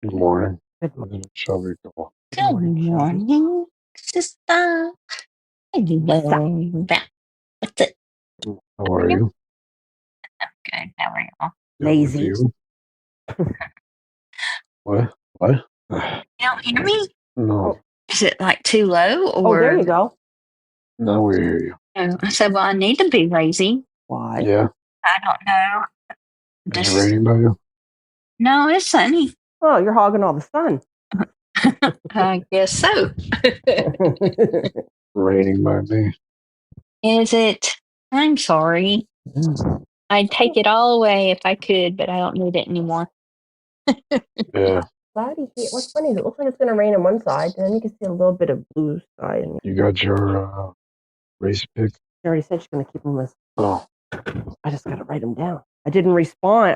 Good morning. Good morning. Shelby. Good morning, sister. Hello. What's it? How are you? Good. How are you? Lazy. You? What? What? You don't hear me? No. Is it like too low? Or... Oh, there you go. Now we hear you. Oh, I said, well, I need to be lazy. Why? Yeah. I don't know. Is it raining by you? No, it's sunny. Oh, you're hogging all the sun. I guess so. Raining by me. Is it? I'm sorry. I'd take it all away if I could, but I don't need it anymore. Yeah. Cloudy here. What's funny is it looks like it's going to rain on one side, and then you can see a little bit of blue sky. And You got your race pick? she already said she's going to keep them as. Oh. I just got to write them down. I didn't respond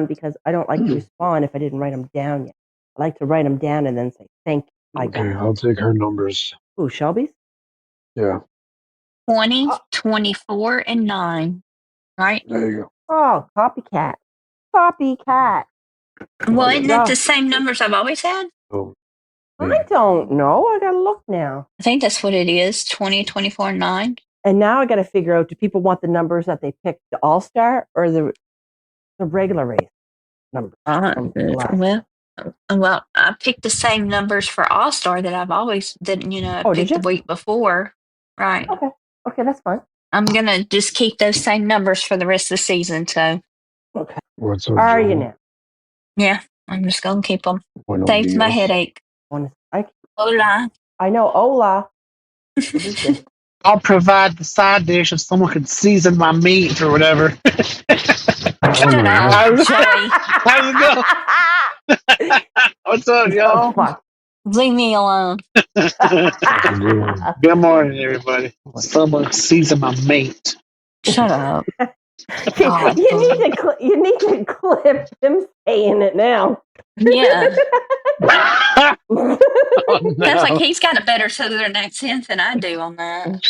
because I don't like to respond if I didn't write them down yet. I like to write them down and then say thank you. Okay, I'll take her numbers. Who, Shelby's? Yeah. 20, 24, and 9. Right? There you go. Oh, copycat. Copycat. Well, isn't that the same numbers I've always had? Oh. I don't know. I got to look now. I think that's what it is, 20, 24, 9. And now I got to figure out, do people want the numbers that they picked the All-Star or the regular race numbers? Well, I picked the same numbers for All-Star that I've always picked the week before. Right. Okay, that's fine. I'm going to just keep those same numbers for the rest of the season, so. Okay. What's up, are you now? Yeah, I'm just going to keep them. Saves my headache. Hola. I know, hola. I'll provide the side dish if someone could season my meat or whatever. How's it go? What's up, y'all? Leave me alone. Good morning, everybody. Someone season my meat. Shut up. You need to clip him saying it now. Yeah. Oh, no. Sounds like he's got a better southern accent than I do on that.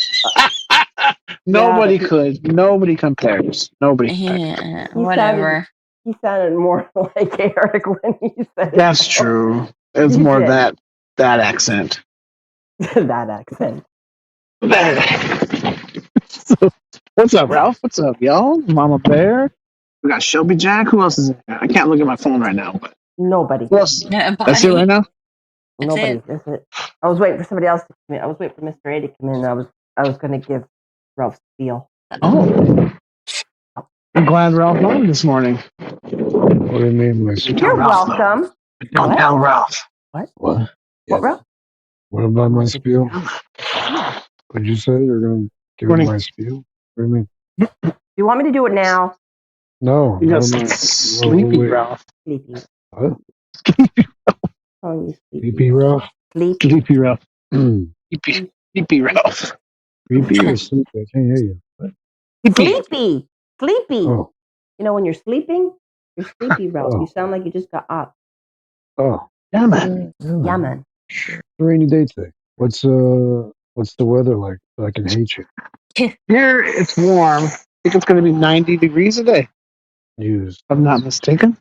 Nobody could. Nobody compares. Nobody. Yeah, whatever. He sounded more like Eric when he said That's it. True. It's more that accent. That accent. So, what's up, Ralph? What's up, y'all? Mama Bear. We got Shelby Jack. Who else is there? I can't look at my phone right now. But nobody. Who else? That's it right now? Nobody. That's it. I was waiting for somebody else to come in. I was waiting for Mr. A to come in. I was going to give Ralph spiel. Oh. I'm glad Ralph won this morning. What do you mean, Mr. You're welcome. Don't tell Ralph. What? What? What, Ralph? What about my spiel? What'd you say? You're going to give me my spiel? What do you mean? Do you want me to do it now? No. You got sleepy Ralph. Sleepy. What? Sleepy Ralph? Sleepy Ralph. Sleepy Ralph. Sleepy or sleepy? I can't hear you. What? Sleepy. Oh. You know, when you're sleeping, you're sleepy, Ralph. You sound like you just got up. Oh. Yeah, man. Yeah, man. Rainy day today. What's the weather like? So I can hate you. Here it's warm. I think it's going to be 90 degrees today. News. If I'm not mistaken.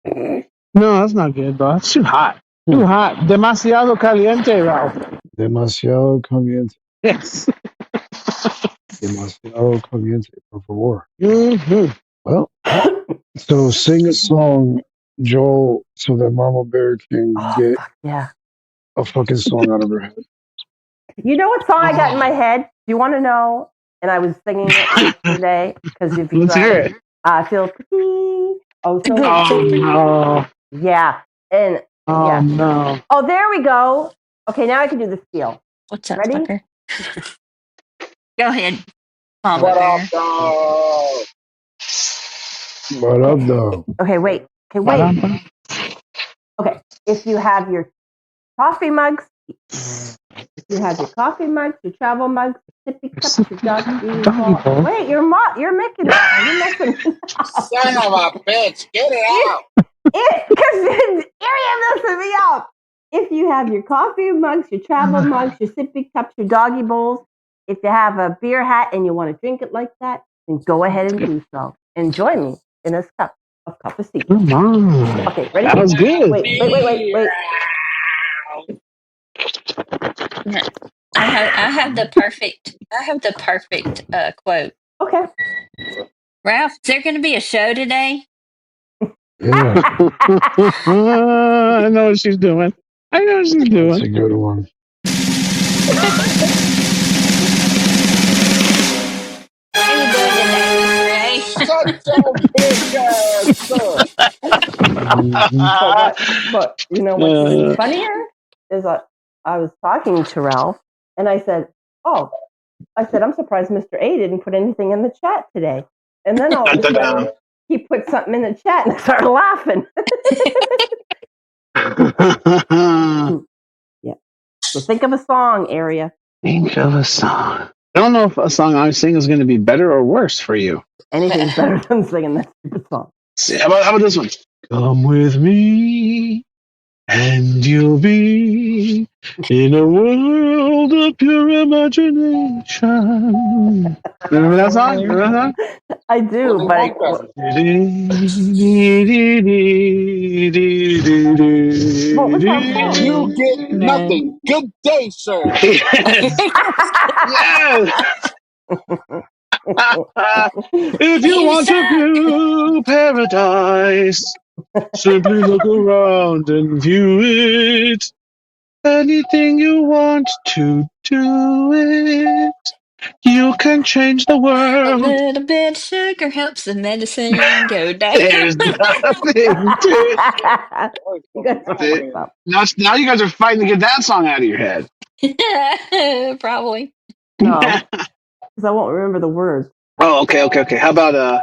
No, that's not good, bro. It's too hot. Too hot. Demasiado caliente, Ralph. Demasiado caliente. Yes. Demasiado caliente, por favor. Mm-hmm. Well, so sing a song, Joel, so that Mama Bear can get a fucking song out of her head. You know what song I got in my head? Do you want to know? And I was singing it today because if you let's hear it. I feel pretty. Oh, so no. Yeah. And no. Oh, there we go. Okay, now I can do the spiel. What's up, ready? Tucker? Go ahead. What up, dog? What up, though? Okay, wait. Okay, if you have your coffee mugs, your travel mugs, sippy cups, your dog. Wait, you're making it. You're messing. Son of a bitch, get it out. Because you're messing me up. If you have your coffee mugs, your travel mugs, your sippy cups, your doggy bowls, if you have a beer hat and you want to drink it like that, then go ahead and do so. And join me in this cup. of cup of sea. Come on. Okay, ready? That was good. Wait. I have the perfect quote. Okay. Ralph, is there going to be a show today? Yeah, I know what she's doing. that's a good one. How you doing today, Mr. A? Shut your bitch ass up. But you know what's even funnier is I was talking to Ralph and I said, I'm surprised Mr. A didn't put anything in the chat today. And then all of a sudden he put something in the chat and I started laughing. Yeah. So think of a song, Area. Think of a song. I don't know if a song I sing is going to be better or worse for you. Anything's better than singing that stupid song. See, how about this one? Come with me, and you'll be in a world of pure imagination. Remember that song? I do, Willy but Wonka. what was that song? You get nothing. Good day, sir. Yes. Yes. If you want to view paradise, simply look around and view it. Anything you want to do it. You can change the A world. little bit of sugar helps the medicine go down. There's nothing to You guys are fucked up. Now you guys are fighting to get that song out of your head. Probably. No, because I won't remember the words. Oh, okay. How about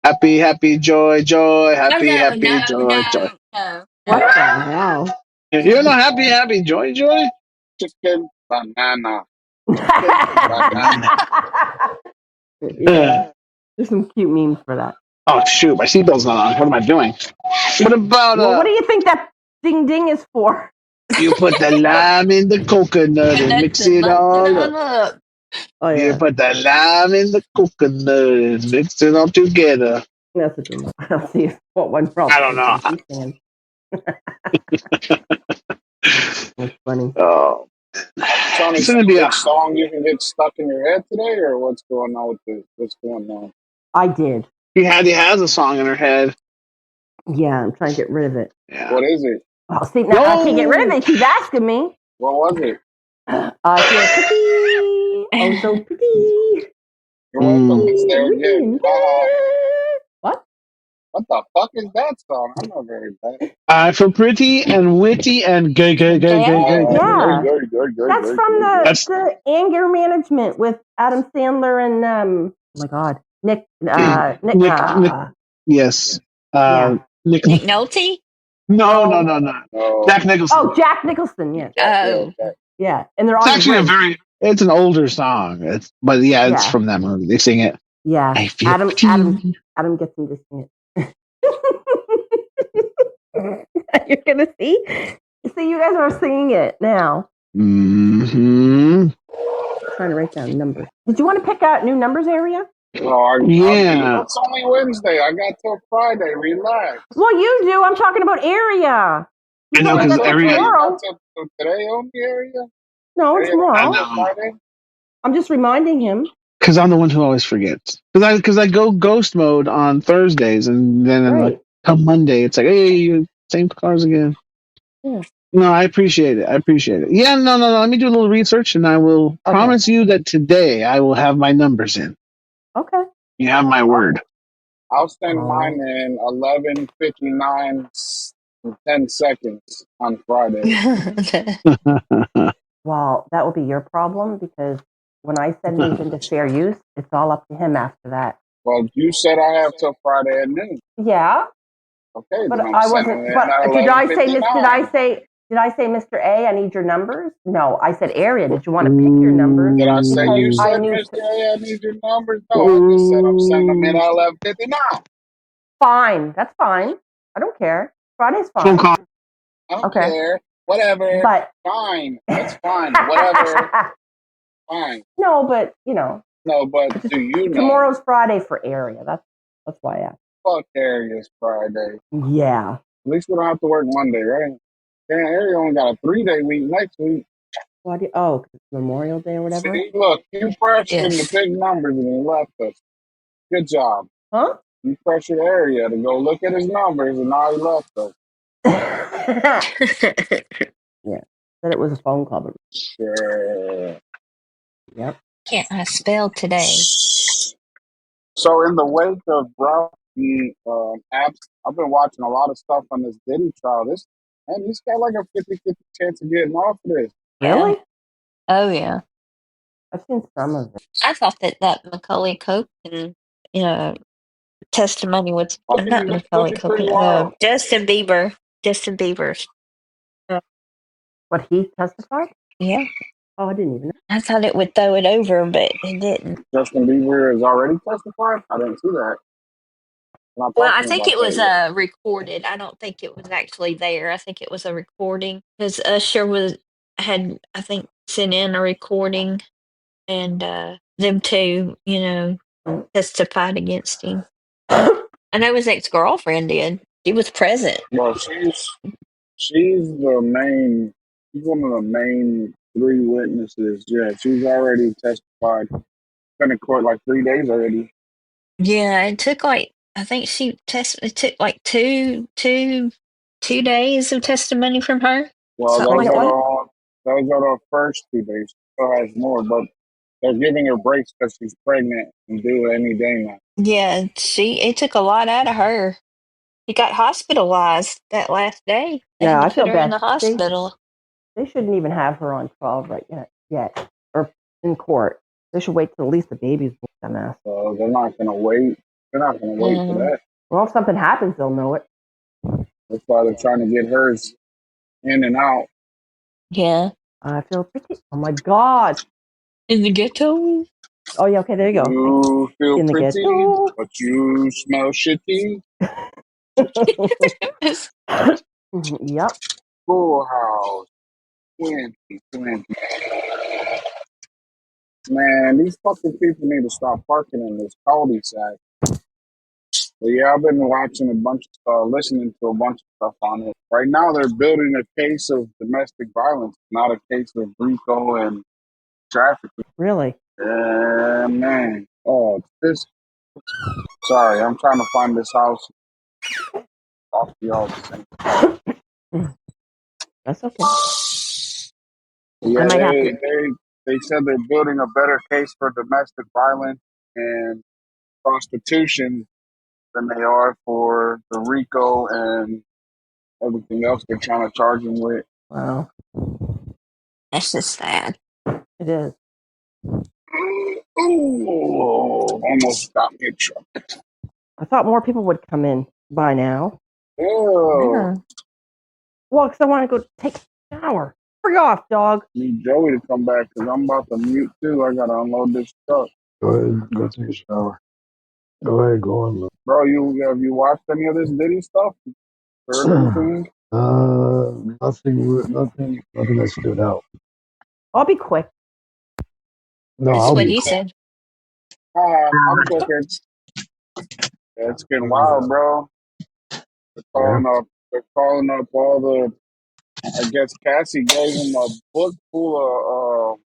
happy, happy, joy, joy, happy, no, joy. What the hell? You don't know happy, happy, joy, joy? Chicken banana. Yeah. There's some cute memes for that. Oh shoot, my seatbelt's not on. What am I doing? What about Well, what do you think that ding ding is for? you put the lime in the coconut and mix it all up. Oh yeah. You put the lime in the coconut and mix it all together. That's a good one. I'll see what one from. I don't know. That's funny. Oh, Tony, it's gonna be a song you can get stuck in your head today, or what's going on with this? What's going on? I did. He has a song in her head. Yeah, I'm trying to get rid of it. Yeah. What is it? Oh, see, now I can't get rid of it. She's asking me. What was it? I feel pretty. Oh, so pretty. You're welcome. It's there again. What? What the fuck is that song? I'm not very bad. For pretty and witty and gay. Yeah. That's from the anger management with Adam Sandler and oh my God, Nick. Yes. Nick Nolte? No. Jack Nicholson. Oh, Jack Nicholson. Yeah. Yeah, and they're all. It's actually it's an older song. It's from that movie. They sing it. Yeah. Adam gets him to sing it. You're gonna see. See, you guys are singing it now. Mm-hmm. Trying to write down numbers. Did you want to pick out new numbers, Area? Yeah. It's only Wednesday. I got till Friday. Relax. Well, you do. I'm talking about Area. I know, because Area. Today on the Area? No, it's tomorrow. Friday? I'm just reminding him. Because I'm the one who always forgets. Because I go ghost mode on Thursdays, and then come Monday, it's like, hey, same cars again. Yeah. No, I appreciate it. Yeah, no. Let me do a little research, and I will promise you that today I will have my numbers in. Okay. You have my word. I'll send mine in 11:59 and 10 seconds on Friday. Well, that will be your problem because when I send these into fair use, it's all up to him after that. Well, you said I have till Friday at noon. Yeah. Okay, but I wasn't. But did I say, Mr. A? I need your numbers. No, I said Area. Did you want to pick your numbers? Did I say you said Mr. A? I need your numbers. No, I just said I'm sending them in at 11:59. Fine, that's fine. I don't care. Friday's fine. I don't care. Whatever. But fine. That's fine. Whatever. Fine. No, but you know. No, but do you know? Tomorrow's Friday for Area. That's why I asked. fuck Arius Friday. Yeah. At least we don't have to work Monday, right? Damn, Ari only got a 3-day week next week. What? Oh, it's Memorial Day or whatever. See, look, you pressured him to pick numbers and he left us. Good job. Huh? You pressured Area to go look at his numbers and now he left us. Yeah. Said it was a phone call, but Sure. yep. Can't I spell today? So in the wake of Ralphie apps, I've been watching a lot of stuff on this Diddy trial. He's got like a 50-50 chance of getting off of this. Really? Yeah. Oh yeah. I've seen some of it. I thought that Macaulay Culkin, testimony was not Macaulay Looking pretty Culkin. wild. Justin Bieber. Justin Bieber. What, he testified? Yeah. Oh, I didn't even know. I thought it would throw it over, but it didn't. Justin Bieber has already testified? I didn't see that. I'm not Well, I talking think about it that was yet. recorded. I don't think it was actually there. I think it was a recording because Usher had I think sent in a recording, and them two, testified against him. I know his ex-girlfriend did. She was present. Well, she's the main. She's one of the main 3 witnesses. Yeah, she's already testified. Been in court like 3 days already. Yeah, it took like I think it took like two days of testimony from her. Well, Something like that. those are the first 2 days. She still has more, but they're giving her breaks because she's pregnant and due any day now. Yeah, it took a lot out of her. She got hospitalized that last day. They had Yeah, to I put feel her in bad. the hospital. They shouldn't even have her on 12 right yet, or in court. They should wait till at least the baby's born. Dumbass. So they're not going to wait. They're not going to wait for that. Well, if something happens, they'll know it. That's why they're trying to get hers in and out. Yeah. I feel pretty. Oh my God. In the ghetto. Oh yeah. Okay, there you go. You feel In the pretty, ghetto. but you smell shitty. Yep. Full house. 2020. Man, these fucking people need to stop parking in this cul-de-sac. But yeah, I've been watching a bunch of stuff, listening to a bunch of stuff on it. Right now, they're building a case of domestic violence, not a case of RICO and trafficking. Really? Yeah, man. Oh, this. Sorry, I'm trying to find this house. Off the all the same. That's okay. Yeah, they said they're building a better case for domestic violence and prostitution than they are for the RICO and everything else they're trying to charge him with. Wow. That's just sad. It is. Oh, almost got me in trouble. I thought more people would come in by now. Ew. Well, because I want to go take a shower. Free off, dog. Need Joey to come back because I'm about to mute too. I gotta unload this truck. Go ahead, go take a shower. Go ahead, go on. Look. Bro, have you watched any of this Diddy stuff? Heard anything? Nothing that stood out. I'll be quick. No, That's I'll what be he quick. said. I'm quick. Yeah, it's getting wild, bro. They're calling up all the. I guess Cassie gave him a book full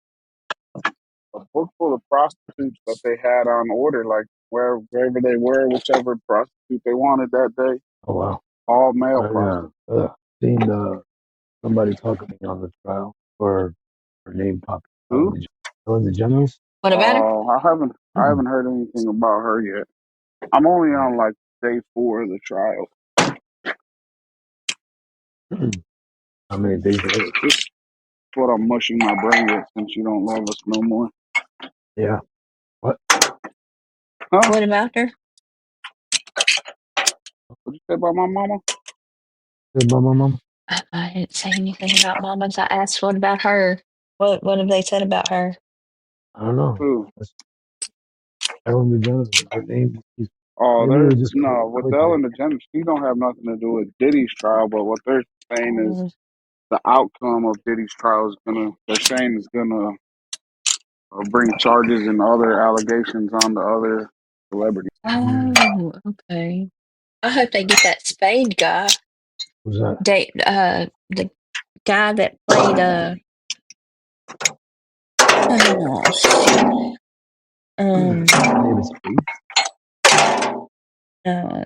of prostitutes that they had on order, like wherever they were, whichever prostitute they wanted that day. Oh wow! All male prostitutes. Seen somebody talking to me on the trial, or her name popped. Who? Ellen DeGeneres. What about her? I haven't heard anything about her yet. I'm only on like day 4 of the trial. How many days it is? That's what I'm mushing my brain with since you don't love us no more. Yeah. What? Huh? What about her? What you say about my mama? About my mom? I didn't say anything about mamas. I asked what about her. What have they said about her? I don't know. Who? Ellen DeGeneres. Her name. Oh, Maybe there's we're just with clicking Ellen it. DeGeneres, she don't have nothing to do with Diddy's trial. But what they're saying is the outcome of Diddy's trial is gonna bring charges and other allegations on the other celebrities. Oh, okay. I hope they get that Spade guy. Who's that? The guy that played oh shit. David Spade? I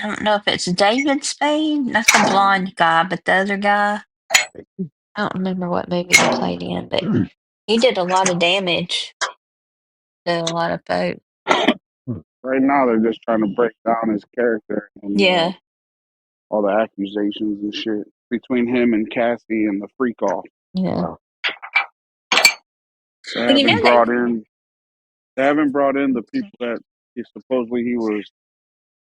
don't know if it's David Spade. That's the blonde guy, but the other guy, I don't remember what movie he played in, but he did a lot of damage to a lot of folks. Right now, they're just trying to break down his character and Yeah, all the accusations and shit between him and Cassie and the freak off. yeah. Wow. They Well, haven't brought in. They haven't brought in the people that he was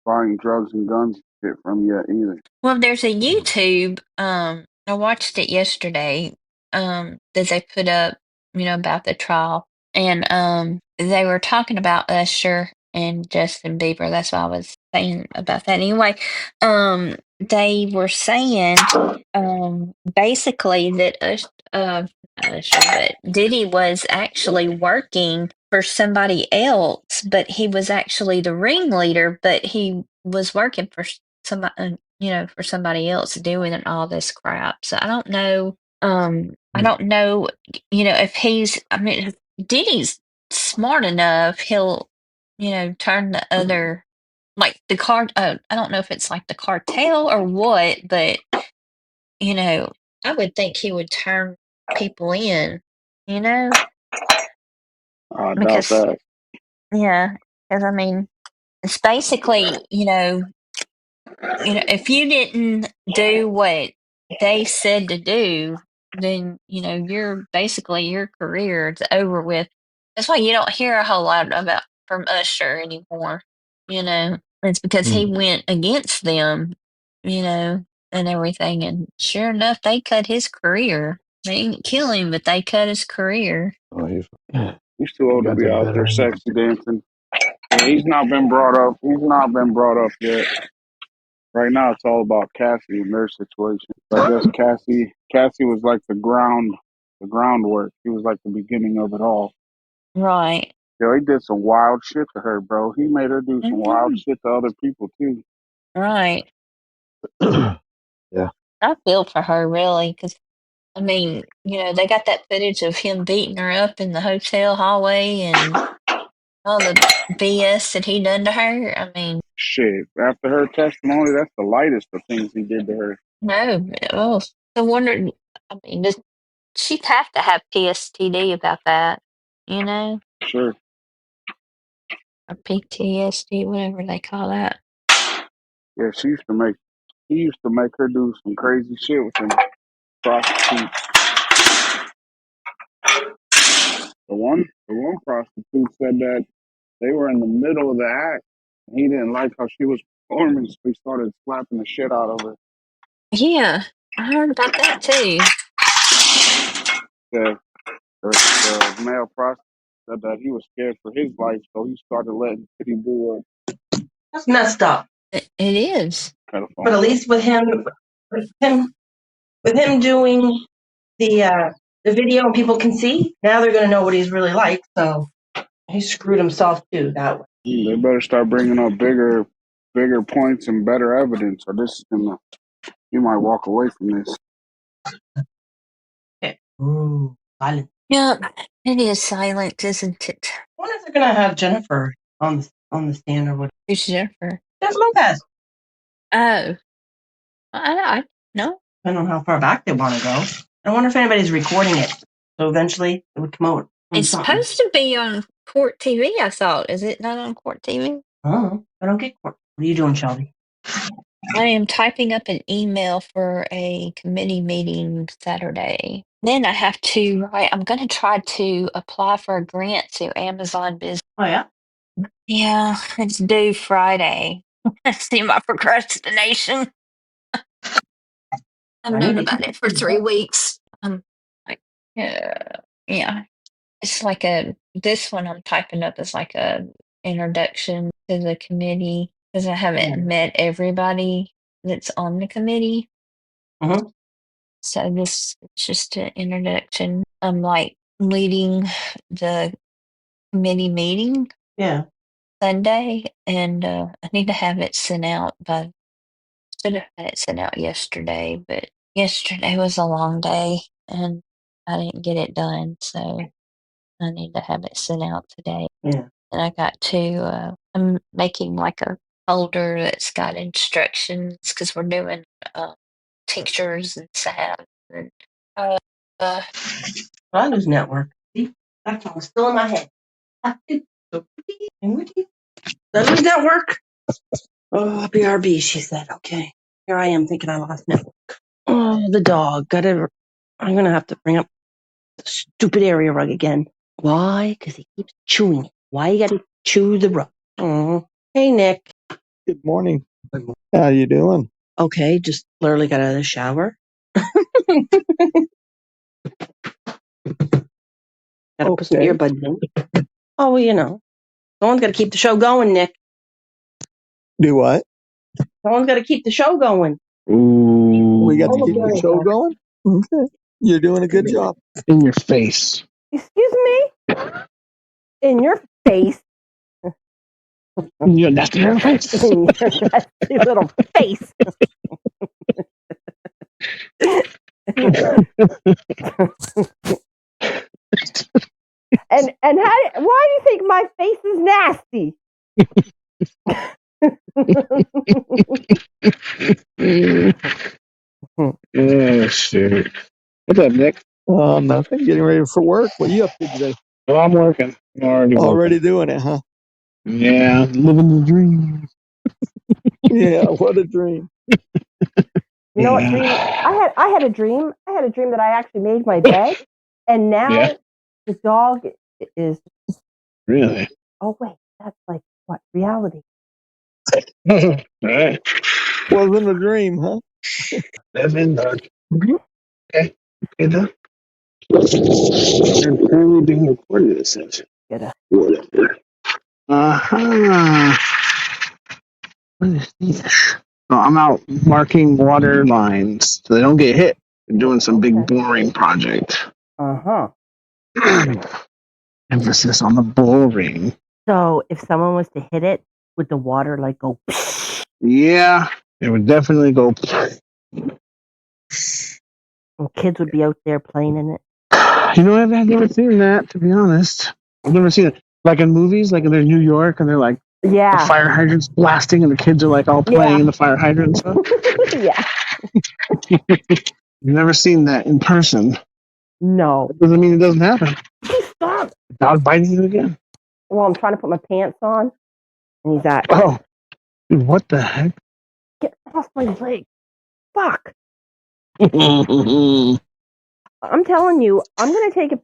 buying drugs and guns and shit from yet either. well, there's a YouTube. I watched it yesterday. That they put up, about the trial, and they were talking about Usher and Justin Bieber. That's why I was saying about that. Anyway, they were saying, basically that not Usher, but Diddy was actually working for somebody else, but he was actually the ringleader, but he was working for somebody, for somebody else doing all this crap. So I don't know. I don't know, if I mean, if Diddy's smart enough, he'll, turn the other, like the card. I don't know if it's like the cartel or what, but, I would think he would turn people in, you know, I doubt because, that. yeah, because I mean, it's basically, if you didn't do what they said to do, then you're basically your career is over with. That's why you don't hear a whole lot about from Usher anymore. It's because he went against them, and everything. And sure enough, they cut his career. They didn't kill him, but they cut his career. Oh, He's too he old to got be the out better there end of sexy dancing. Yeah, he's not been brought up. He's not been brought up yet. Right now, it's all about Cassie and their situation. I guess Cassie was like the groundwork. He was like the beginning of it all. Right. Yo, he did some wild shit to her, bro. He made her do some wild Mhm. shit to other people too. Right. it. Yeah. I feel for her, really, because I mean, they got that footage of him beating her up in the hotel hallway and all the BS that he done to her. I mean, Shit. After her testimony, that's the lightest of things he did to her. no. Oh, no wonder. I mean, she'd have to have PSTD about that, Sure. or PTSD, whatever they call that. Yeah, he used to make her do some crazy shit with them prostitutes. The one prostitute said that they were in the middle of the act. He didn't like how she was performing, so he started slapping the shit out of her. Yeah, I heard about that too. The male prostitute said that he was scared for his life, so he started letting Kitty do That's messed up. It is. a pedophile. But at least with him doing the video and people can see, now they're going to know what he's really like. So he screwed himself too that way. They better start bringing up bigger points and better evidence, or you might walk away from this. Okay. Ooh, silent. Yeah, it is silent, isn't it? I wonder if they're going to have Jennifer on the stand or what. Who's Jennifer? Jennifer Lopez. Oh, I no. Depending on how far back they want to go. I wonder if anybody's recording it. So eventually it would come out. It's supposed to be on Court TV, I thought. Is it not on Court TV? Oh, I don't get court. What are you doing, Shelby? I am typing up an email for a committee meeting Saturday. Then I have to write. I'm going to try to apply for a grant to Amazon Business. Oh, yeah? Yeah, it's due Friday. See my procrastination. I've known about it for 3 weeks. Like, yeah. It's like this one I'm typing up is like a introduction to the committee because I haven't met everybody that's on the committee. Mhm. So this is just an introduction. I'm like leading the committee meeting. Yeah. Sunday, and I need to have it sent out by. Should have had it sent out yesterday, but yesterday was a long day, and I didn't get it done, so I need to have it sent out today. Yeah. And I got to. I'm making like a folder that's got instructions because we're doing tinctures and salves and. I lose network. See, that song is still in my head. Did I lose network? Oh, BRB, she said. Okay. Here I am thinking I lost network. Oh, the dog. I'm going to have to bring up the stupid area rug again. Why? Because he keeps chewing it. Why you got to chew the rug? Oh. Hey, Nick. Good morning. How you doing? Okay, just literally got out of the shower. Gotta put some earbuds in. Oh, well, you know. Someone's got to keep the show going, Nick. Do what? Someone's got to keep the show going. Ooh. We got to keep the show going. going? Okay. You're doing a good job. In your face. Excuse me? In your face. In your nasty little face. In your nasty little face. and why do you think my face is nasty? Oh, shit. What's up, Nick? Nothing. Getting ready for work. What are you up to today? Well, I'm working. I'm already doing it, huh? Yeah, living the dream. Yeah, what a dream. You know what dream? I had a dream. I had a dream that I actually made my bed, and now the dog is. Really? Oh wait, that's like what reality? Right. Wasn't a dream, huh? Living the dream. Okay. Okay, I'm currently being recorded, it says. Whatever. What is this? So I'm out marking water lines so they don't get hit. I'm doing some big boring project. Emphasis on the boring. So if someone was to hit it, would the water like go? Yeah, it would definitely go. And kids would be out there playing in it. You know, I've never seen that, to be honest. I've never seen it. Like in movies, like they're in New York and they're like, the fire hydrant's blasting and the kids are like all playing in the fire hydrant and stuff. Yeah. You've never seen that in person. No. That doesn't mean it doesn't happen. Stop. Dog biting you again. Well, I'm trying to put my pants on, and he's at. Oh, dude, what the heck? Get off my leg! Fuck! I'm telling you, I'm gonna take a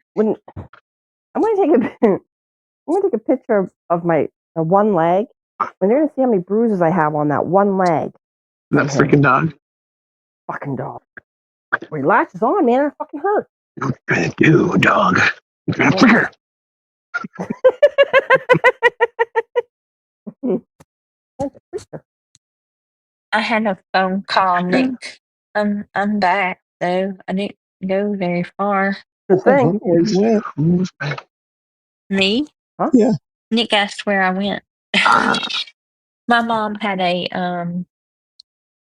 picture of my one leg, and they're gonna see how many bruises I have on that one leg. That freaking dog. Fucking dog. When he latches on, man, it fucking hurts. What you trying to do, dog? You're gonna flicker. I had a phone call, Nick. I'm back though. I didn't go very far. Good thing. Where's went? Me? Huh? Yeah. Nick asked where I went. My mom had a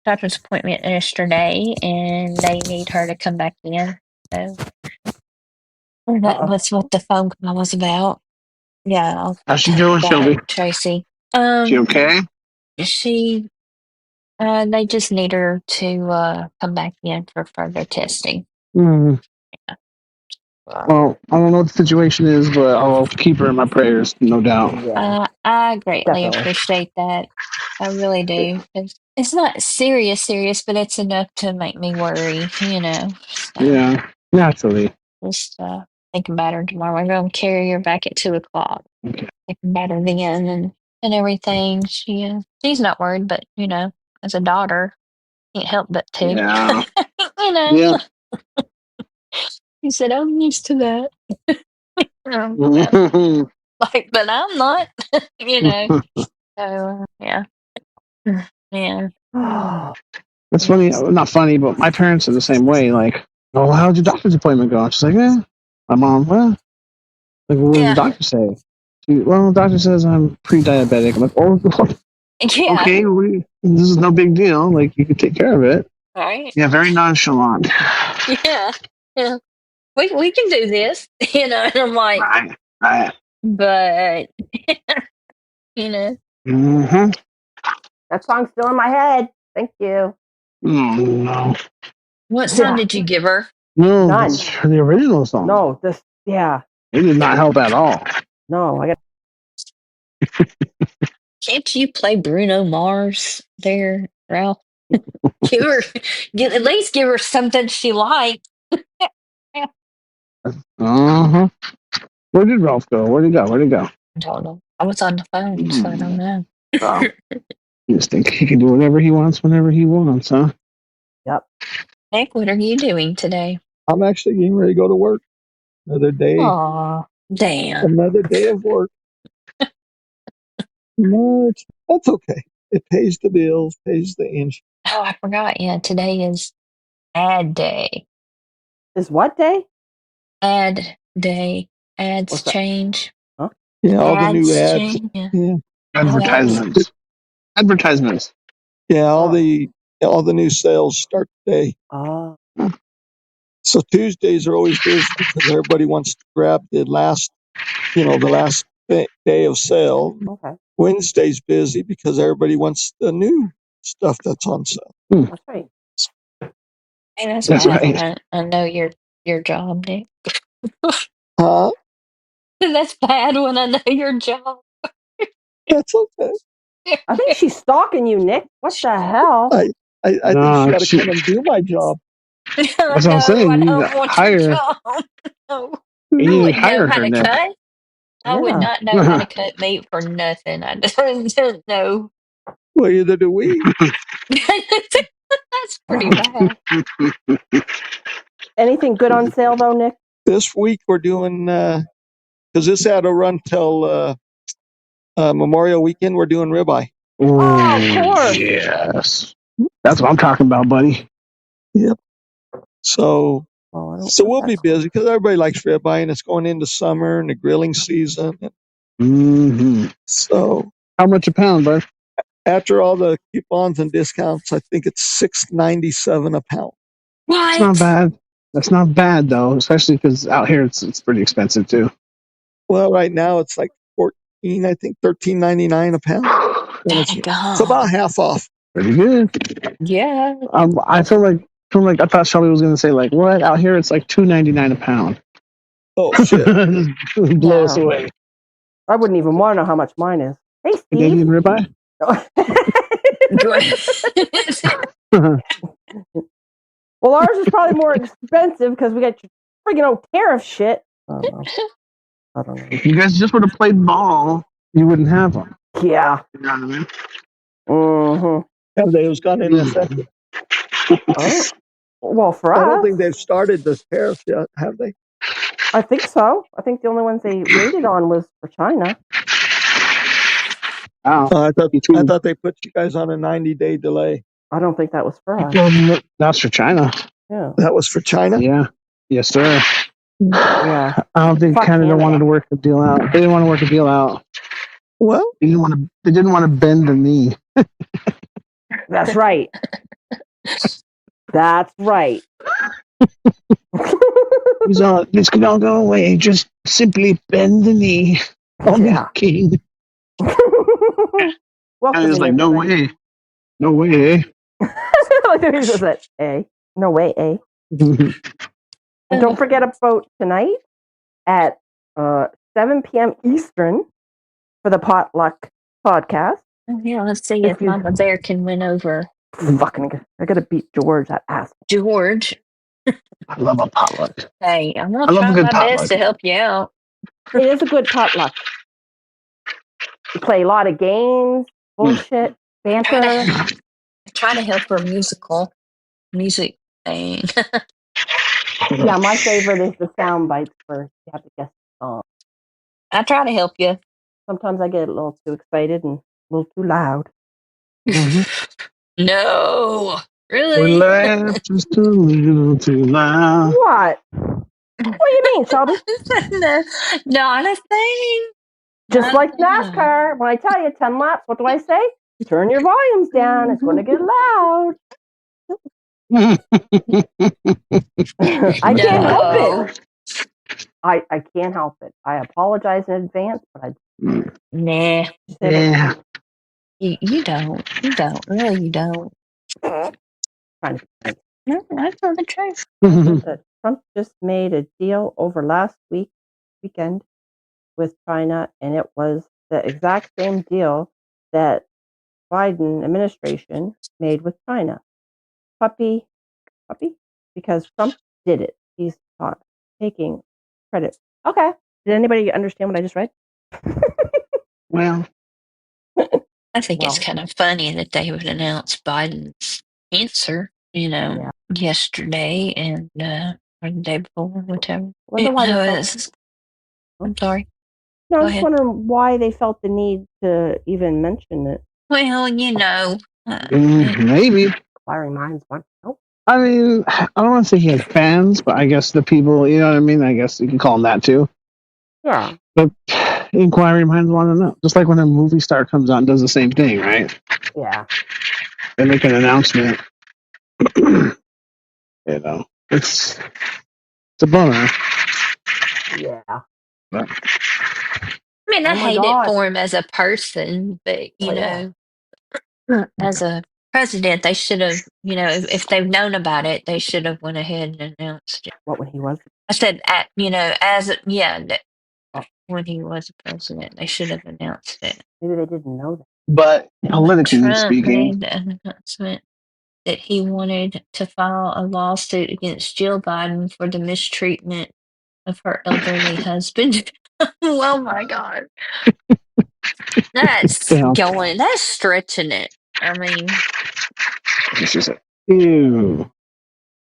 doctor's appointment yesterday, and they need her to come back in. So that was what the phone call was about. Yeah. How's she doing, Shelby? Tracy. She okay? They just need her to come back in for further testing. Yeah. Well, I don't know what the situation is, but I'll keep her in my prayers, no doubt. I greatly appreciate that. I really do. It's not serious, but it's enough to make me worry, you know. So yeah, naturally. Just thinking about her tomorrow. I'm going to carry her back at 2:00. Okay. Thinking about her then and everything. She's not worried, but, you know, as a daughter, can't help but to. Yeah. You know. Yeah. He said, I'm used to that. But I'm not, you know. So, yeah. Yeah. That's funny. Not funny, but my parents are the same way. Like, oh, how'd your doctor's appointment go? She's like, my mom, well, like, what did the doctor say? Well, the doctor says I'm pre-diabetic. I'm like, oh, Yeah. okay, this is no big deal. Like, you can take care of it. All right. Yeah, very nonchalant. Yeah. Yeah. We can do this. And I'm like, Right. but Mm-hmm. That song's still in my head. Thank you. Oh, no. what song did you give her? No, None. that's the original song. No, this. Yeah. It did not help at all. No, I got. Can't you play Bruno Mars there, Ralph? Give her, at least give her something she likes. Uh-huh. Where did Ralph go? Where'd he go? I don't know. I was on the phone, so I don't know. Oh. You just think he can do whatever he wants whenever he wants, huh? Yep. Nick, what are you doing today? I'm actually getting ready to go to work. Another day. Aw, damn. Another day of work. No, that's okay. It pays the bills, pays the insurance. Oh, I forgot. Yeah, today is ad day. Is what day? Ad day. Ads What's that? change. Huh? Yeah, all the new ads. Change. Yeah. Yeah. Advertisements. Yeah, all the new sales start today. Oh. So Tuesdays are always busy because everybody wants to grab the last day of sale. Okay. Wednesday's busy because everybody wants the new stuff that's on sale. That's right. Hey, that's That's bad. right. I know your job, Nick. Huh? That's bad when I know your job. That's okay. I think she's stalking you, Nick. What the hell? I think No, she got to come and do my job. That's what I'm saying. I You need don't to want hire. your job. No. You I need to wouldn't know hire how her to now. cut. I would Yeah. not know how to cut meat for nothing. I don't know. Well, either do we. That's pretty bad. Anything good on sale though, Nick? This week we're doing because this had to run till Memorial Weekend. We're doing ribeye. Oh, of course. Yes. That's what I'm talking about, buddy. Yep. So Oh, I don't so think we'll be that's- busy because everybody likes ribeye and it's going into summer and the grilling season. Mm-hmm. So How much a pound, bud? after all the coupons and discounts, I think it's $6.97 a pound. It's not What? bad. That's not bad though, especially because out here it's pretty expensive too. Well, right now it's like $13.99 a pound. And it's Daggone. about half off. Pretty good. Yeah. I feel like I thought Shelby was gonna say like what out here it's like $2.99 a pound. Oh shit! Just blow us Wow. away. I wouldn't even want to know how much mine is. Hey, Canadian Steve. ribeye. Well, ours is probably more expensive because we got your friggin' old tariff shit. I don't know. If you guys just would have played ball, you wouldn't have them. Yeah. You know what I mean? Mm-hmm. Have they gone into effect? Oh. Well, for I us, don't think they've started the tariffs yet, have they? I think so. I think the only ones they waited on was for China. Wow. I thought they put you guys on a 90-day delay. I don't think that was for us. That's for China. Yeah. That was for China? Yeah. Yes, sir. Yeah. I don't think Fuck Canada Canada. wanted to work a deal out. They didn't want to work a deal out. Well, They didn't want to bend the knee. That's right. That's right. This can all go away. Just simply bend the knee. I'll be king. Welcome I was in, like, no everybody. way. No way, eh? Like he just said, "Eh? No way, eh?" And don't forget about tonight at 7 p.m. Eastern for the Potluck podcast. Yeah, let's see if Mama Bear can win over Fucking, I gotta beat George, that ass. George. I love a potluck. Hey, I'm gonna I love try a good my potluck. best to help you out. It is a good potluck. We play a lot of games, bullshit, banter. Try to help her music thing. Yeah, my favorite is the sound bites first. You have to guess the song. I try to help you. Sometimes I get a little too excited and a little too loud. No, really? We laugh just a little too loud. What? What do you mean, Shelby? No, not a thing. Just like NASCAR. When I tell you 10 laps, what do I say? Turn your volumes down. It's going to get loud. I can't help it. I can't help it. I apologize in advance, but I Nah. Yeah. You don't. You don't. Really, you don't. trying to be nice. No, that's not the truth. That Trump just made a deal over last weekend with China, and it was the exact same deal that Biden administration made with China. Puppy, because Trump did it. He's taking credit. Okay. Did anybody understand what I just read? Well, I think it's kind of funny that they would announce Biden's answer, yesterday and or the day before, whatever. I'm sorry. No, I'm just wondering why they felt the need to even mention it. Well, maybe. Inquiring minds want to know. I mean, I don't want to say he had fans, but I guess the people, you know what I mean? I guess you can call them that too. Yeah. But inquiring minds want to know. Just like when a movie star comes out and does the same thing, right? Yeah. They make an announcement. It's a bummer. Yeah. I mean, I hate it for him as a person, but as a president, they should have, if they've known about it, they should have went ahead and announced it. What, when he was? I said, when he was president, they should have announced it. Maybe they didn't know that. But politically Trump speaking, made an announcement that he wanted to file a lawsuit against Jill Biden for the mistreatment of her elderly husband. Oh my God. That's that's stretching it. I mean, it's just like, ew.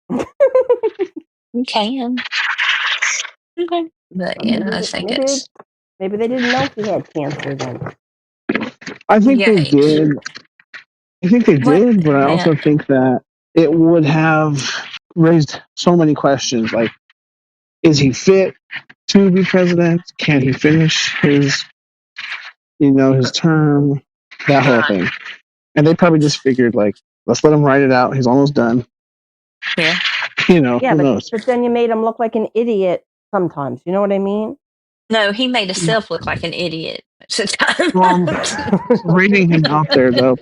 You can. Okay. But I think it's. Maybe they didn't know he had cancer then. I think they did. I think they did, but I also think that it would have raised so many questions. Like, is he fit to be president? Can he finish his term? That whole thing. And they probably just figured, like, let's let him write it out. He's almost done. Yeah. Who knows? But then you made him look like an idiot sometimes. You know what I mean? No, he made himself look like an idiot. Parading him out there, though,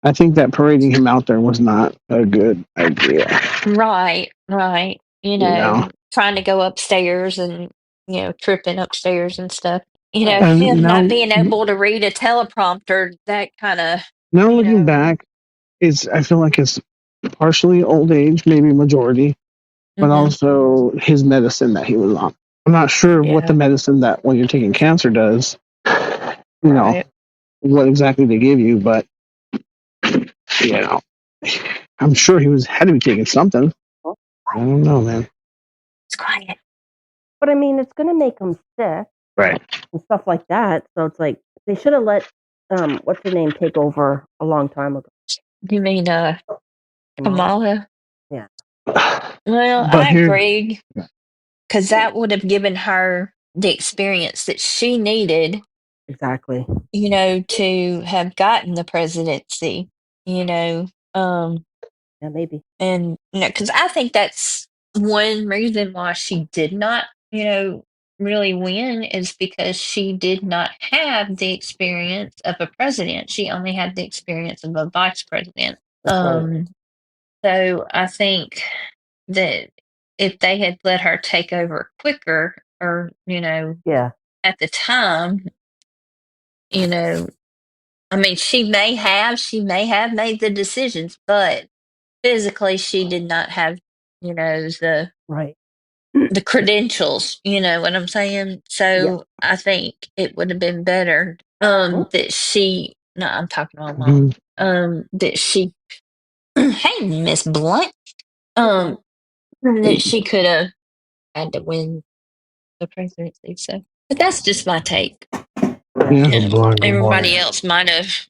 I think that parading him out there was not a good idea. Right. Trying to go upstairs and, tripping upstairs and stuff. Him not being able to read a teleprompter, that kind of. Now looking back, I feel like it's partially old age, maybe majority, but also his medicine that he was on. I'm not sure what the medicine that when you're taking cancer does, what exactly they give you, but I'm sure he had to be taking something. I don't know, man. It's quiet. But I mean, it's going to make him sick, right? And stuff like that. So it's like they should have let what's her name take over a long time ago. You mean Kamala? Yeah. Well, I agree, because that would have given her the experience that she needed. Exactly. To have gotten the presidency. Yeah, maybe. And because I think that's one reason why she did not, really win, is because she did not have the experience of a president. She only had the experience of a vice president. So I think that if they had let her take over quicker, or at the time, I mean, she may have made the decisions, but physically she did not have, the the credentials. You know what I'm saying? So I think it would have been better that she. No, I'm talking about Mom. That she. Hey, Miss Blunt. That she could have had to win the presidency. So, but that's just my take. Everybody else might have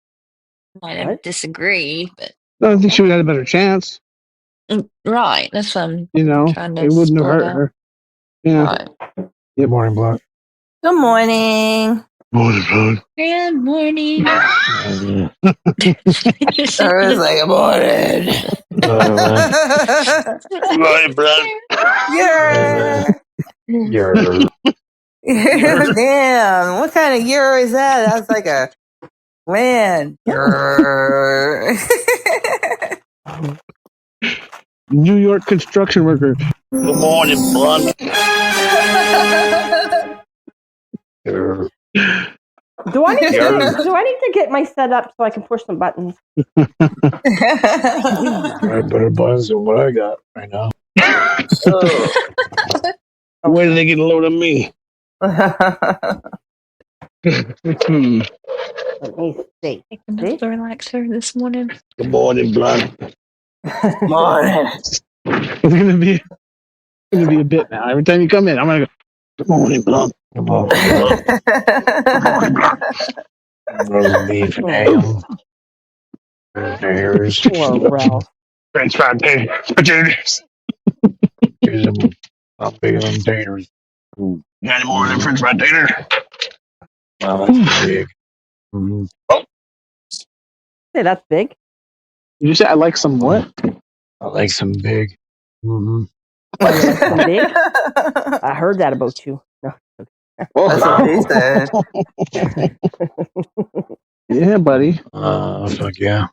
disagreed, but I think she would have had a better chance. Right, that's what I'm trying to. It wouldn't have hurt her. Yeah. Right. Good morning, Block. Good morning. Morning, Blonde. Good morning. I was like, morning. Morning, Blonde. Damn, what kind of year is that? That's like a man. New York construction worker. Good morning, Blonde. Do I need to get my set up so I can push some buttons? I better buttons than what I got right now. Where did they get a load of me? Let me see. Take another relaxer this morning. Good morning, Blonde. Morning. It's gonna be a bit now. Every time you come in, I'm gonna go. Good morning, Blonde. Good morning, Blonde. Roast beef and ham. There's Poor Ralph. French fried potatoes. Here's them. I'm big on them taters. Got any more of them French fried taters? Wow, that's big. Mm-hmm. Hey, that's big. You say I like some what? I like some big. Mm-hmm. Oh, you like some big? I heard that about you. No. That's what he said. Yeah, buddy. Fuck yeah.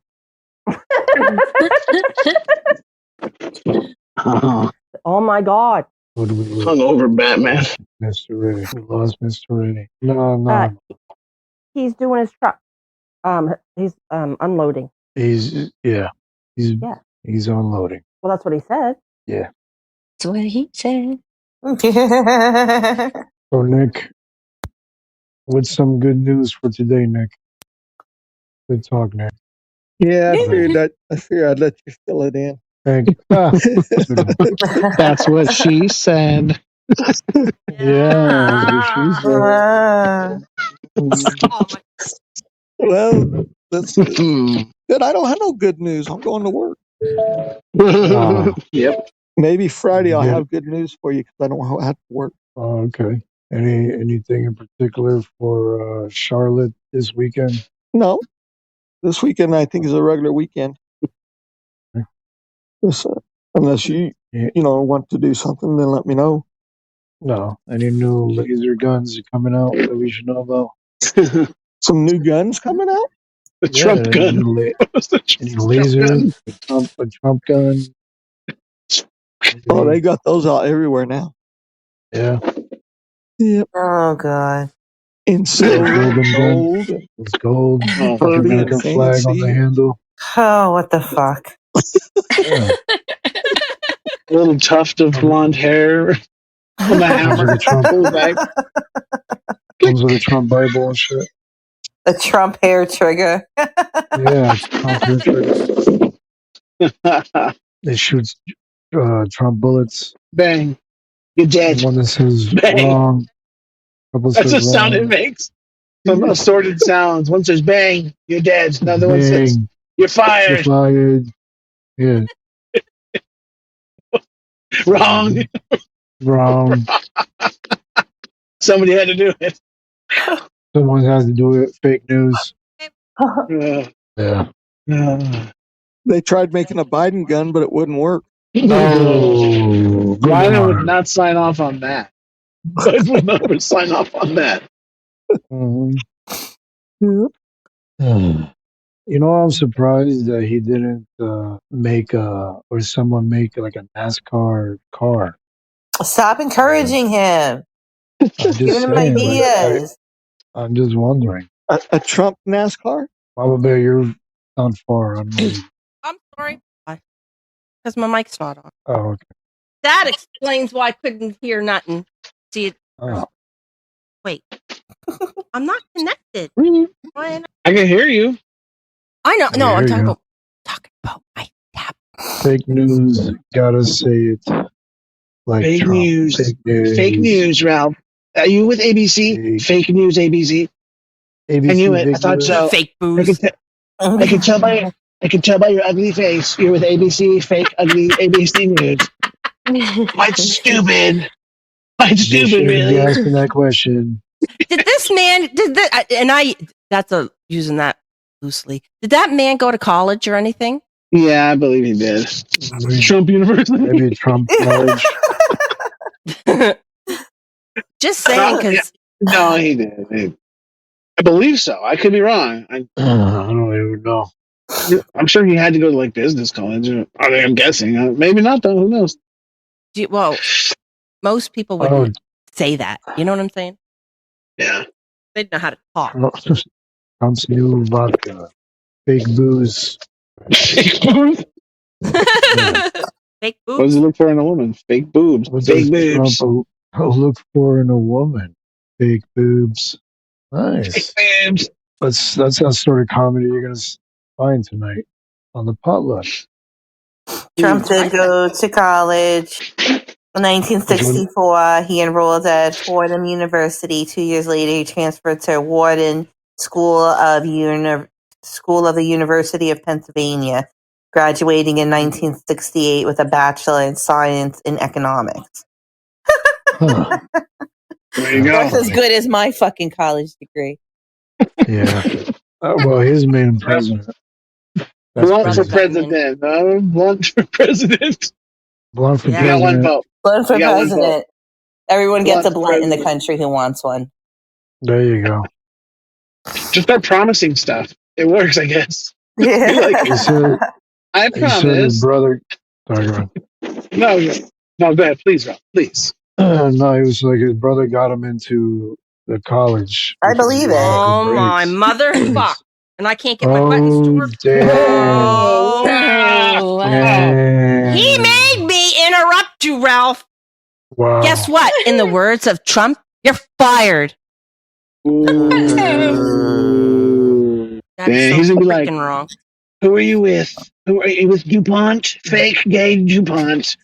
Oh my God. What do we lose? Hungover Batman. Mr. Reddy. We lost Mr. Reddy. No. He's doing his truck. He's unloading. He's unloading. Well, that's what he said. Yeah. That's what he said. So Nick, what's some good news for today, Nick? Good talk, Nick. Yeah, I figured I'd let you fill it in. Thank you. That's what she said. Yeah, that's what she said. Well, that's good. I don't have no good news. I'm going to work. Yep. Maybe Friday I'll have good news for you because I don't have to work. Oh, okay. Anything in particular for Charlotte this weekend? No, this weekend I think is a regular weekend. Unless you want to do something, then let me know. No. Any new laser guns coming out that we should know about? Some new guns coming out? The Trump gun. Any laser? A Trump gun? Oh, they got those out everywhere now. Yeah. Yep. Oh God. In silver, gold. It's gold. Oh, American flag on the handle. Oh, what the fuck? Yeah. A little tuft of blonde hair on the hammer. Comes with a Trump Bible and shit. A Trump hair trigger. Yeah, Trump hair trigger. It shoots Trump bullets. Bang. You're dead. One that says bang. Wrong. That's the sound it makes. Some assorted sounds. One says bang, you're dead. Another one says you're fired. You're fired. Yeah. Wrong. Wrong. Somebody had to do it. Someone has to do it. Fake news. Yeah. They tried making a Biden gun, but it wouldn't work. Oh, Biden would not sign off on that. Biden would never sign off on that. You know, I'm surprised that he didn't make someone make like a NASCAR car. Stop encouraging him. Giving him ideas. I'm just wondering. A Trump NASCAR? Mama Bear, you're not far. I'm sorry. Because my mic's not on. Oh, okay. That explains why I couldn't hear nothing. See it? Oh. Wait. I'm not connected. I can hear you. I know. No, I'm talking about my tap. Fake news. Gotta say it. Like fake Trump. news. Fake news, Ralph. Are you with ABC? Fake news, ABC. ABC. I knew it. I thought so. Fake booze. I can tell by your ugly face. You're with ABC. Fake ugly ABC news. Quite stupid. Quite stupid, really. Asking that question. Did this man? That's using that loosely. Did that man go to college or anything? Yeah, I believe he did. Trump University. Maybe Trump College. Just saying, because No, he did. I believe so. I could be wrong. I don't even know. I'm sure he had to go to like business college. I'm guessing. Maybe not though. Who knows? well, most people wouldn't say that. You know what I'm saying? Yeah. They'd know how to talk. Trump's new vodka. Fake booze. Fake boobs? Fake boobs? What does he look for in a woman? Fake boobs. What Fake does boobs. Trump look for in a woman? Fake boobs. Nice. Fake boobs. That's that sort of comedy you're gonna find tonight on the potluck. Trump did go to college. In 1964, he enrolled at Fordham University. 2 years later, he transferred to Wharton School of the University of Pennsylvania, graduating in 1968 with a Bachelor in Science in Economics. Huh. There you go. That's as good as my fucking college degree. Yeah. Well, his main president. Blunt for president. Blunt for president. Blunt for You got one vote. Blunt for president. Everyone gets a blunt in the president. country who wants one. There you go. Just start promising stuff. It works, I guess. Yeah. Like, He said, I he said his promise. brother. Sorry, go ahead. No, go ahead. Please, Rob. Please. No, he was like his brother got him into the college. I believe it. Oh my motherfucker! And I can't get my buttons to work. Damn. Oh, wow. Damn. He made me interrupt you, Ralph. Wow. Guess what? In the words of Trump, you're fired. Ooh. That's Yeah, so he's gonna be freaking like, wrong. Who are you with? Who are you with? DuPont? Fake gay DuPont.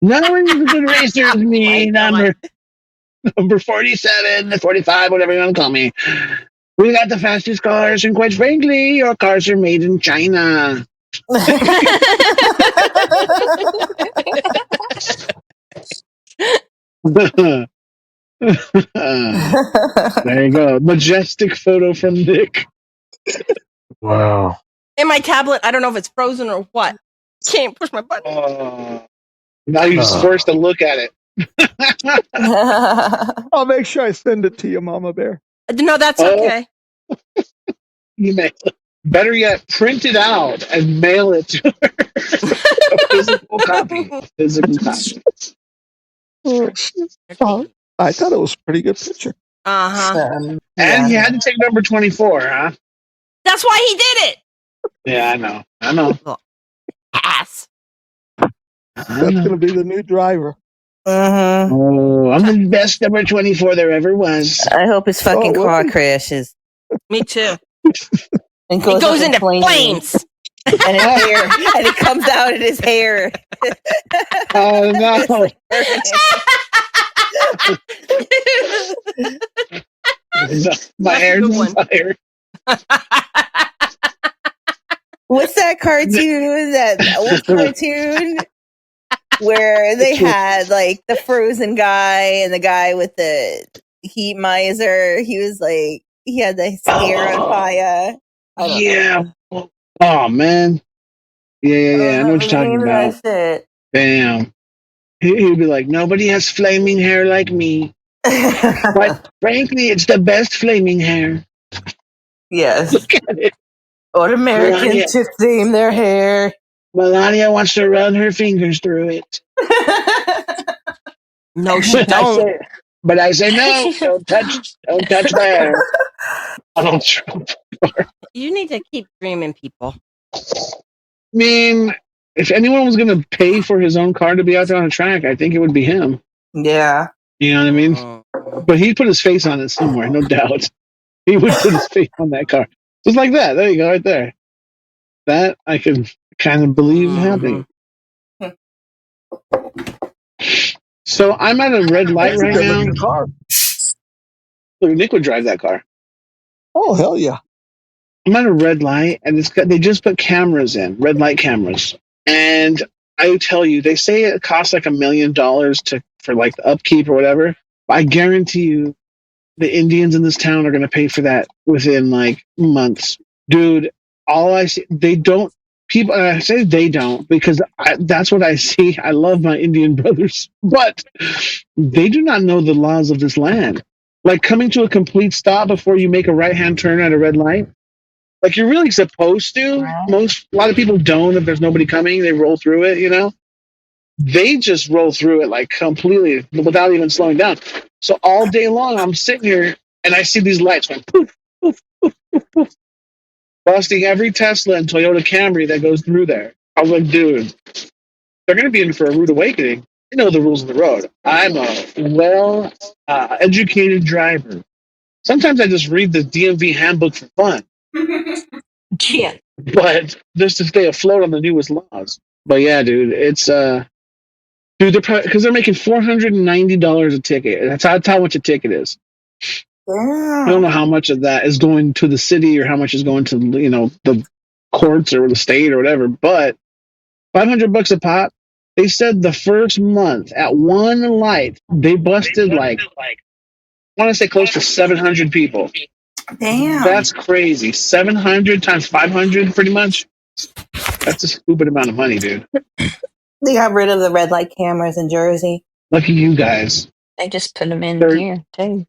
No one's as good racer as me. Number 47, 45, whatever you want to call me. We got the fastest cars, and quite frankly, your cars are made in China. There you go. Majestic photo from Nick. Wow. In my tablet, I don't know if it's frozen or what. Can't push my button. Now you're just forced to look at it. I'll make sure I send it to you, Mama Bear. No, that's okay. You may. Better yet, print it out and mail it to her. A physical copy. Oh, I thought it was a pretty good picture. Uh-huh. And he had to take number 24, huh? That's why he did it. Yeah, I know. Little ass. That's going to be the new driver. Oh, I'm the best number 24 there ever was. I hope his fucking car crashes. Me too. And it goes into flames. And his hair, and it comes out in his hair. Oh no! My hair's on fire. What's that cartoon? That old cartoon where they had like the frozen guy and the guy with the heat miser. He was like, he had the hair on fire. Yeah. Oh man. Yeah. I know what you're talking about. Damn. He'd be like, nobody has flaming hair like me. But frankly, it's the best flaming hair. Yes. Look at it. All Americans should flame their hair. Melania wants to run her fingers through it. No, she don't. But I say no. Don't touch the hair. Donald Trump. You need to keep dreaming, people. I mean, if anyone was going to pay for his own car to be out there on a track, I think it would be him. Yeah. You know what I mean? But he'd put his face on it somewhere, no doubt. He would put his face on that car. Just like that. There you go, right there. That I can kind of believe happening. So I'm at a red light right now. Look, Nick would drive that car. Oh, hell yeah. I'm at a red light, and they just put cameras in, red light cameras. And I tell you, they say it costs like $1 million for like the upkeep or whatever. But I guarantee you, the Indians in this town are going to pay for that within like months, dude. All I see, they don't. People, and I say they don't because that's what I see. I love my Indian brothers, but they do not know the laws of this land. Like coming to a complete stop before you make a right-hand turn at a red light. Like you're really supposed to. A lot of people don't. If there's nobody coming, they roll through it. You know, they just roll through it like completely without even slowing down. So all day long, I'm sitting here and I see these lights going poof, poof, poof, poof, poof, busting every Tesla and Toyota Camry that goes through there. I was like, dude, they're going to be in for a rude awakening. They know the rules of the road. I'm a well-educated driver. Sometimes I just read the DMV handbook for fun. Yeah. But just to stay afloat on the newest laws. But yeah, dude, it's dude, because they're making $490 a ticket. That's how much a ticket is. I don't know how much of that is going to the city or how much is going to the courts or the state or whatever. But $500 a pop. They said the first month at one light they busted like I want to say close to 700 people. Damn. That's crazy. 700 times 500, pretty much. That's a stupid amount of money, dude. They got rid of the red light cameras in Jersey. Lucky you guys. They just put them in here too.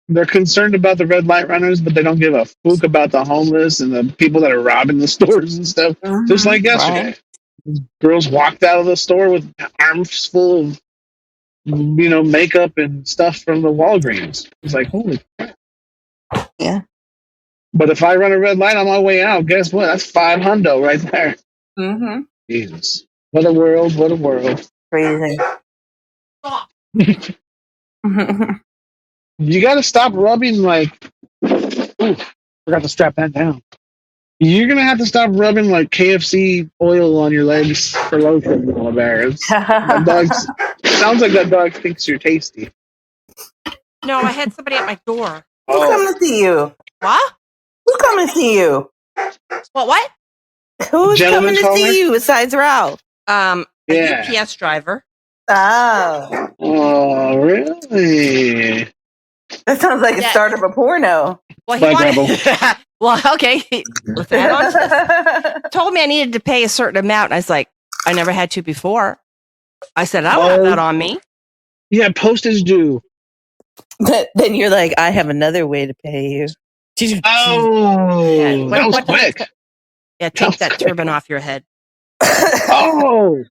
They're concerned about the red light runners, but they don't give a fuck about the homeless and the people that are robbing the stores and stuff. Mm-hmm. Just like yesterday. Right. Girls walked out of the store with arms full of makeup and stuff from the Walgreens. It's like, holy crap. Yeah. But if I run a red light on my way out, guess what? That's $500 right there. Mm-hmm. Jesus. What a world. What a world. Crazy. You got to stop rubbing forgot to strap that down. You're going to have to stop rubbing like KFC oil on your legs for lotion, Mama Bear. That dog sounds like that dog thinks you're tasty. No, I had somebody at my door. Who's coming to see you? What? Who's coming to see you? What? Who's coming to see you besides Ralph? A UPS driver. Oh. Oh, really? That sounds like a start of a porno. Well, he wanted. Well, okay. Told me I needed to pay a certain amount. And I was like, I never had to before. I said, I don't have that on me. Yeah, postage due. But then you're like, I have another way to pay you. Oh, that was quick. Yeah, take that turban off your head. Oh.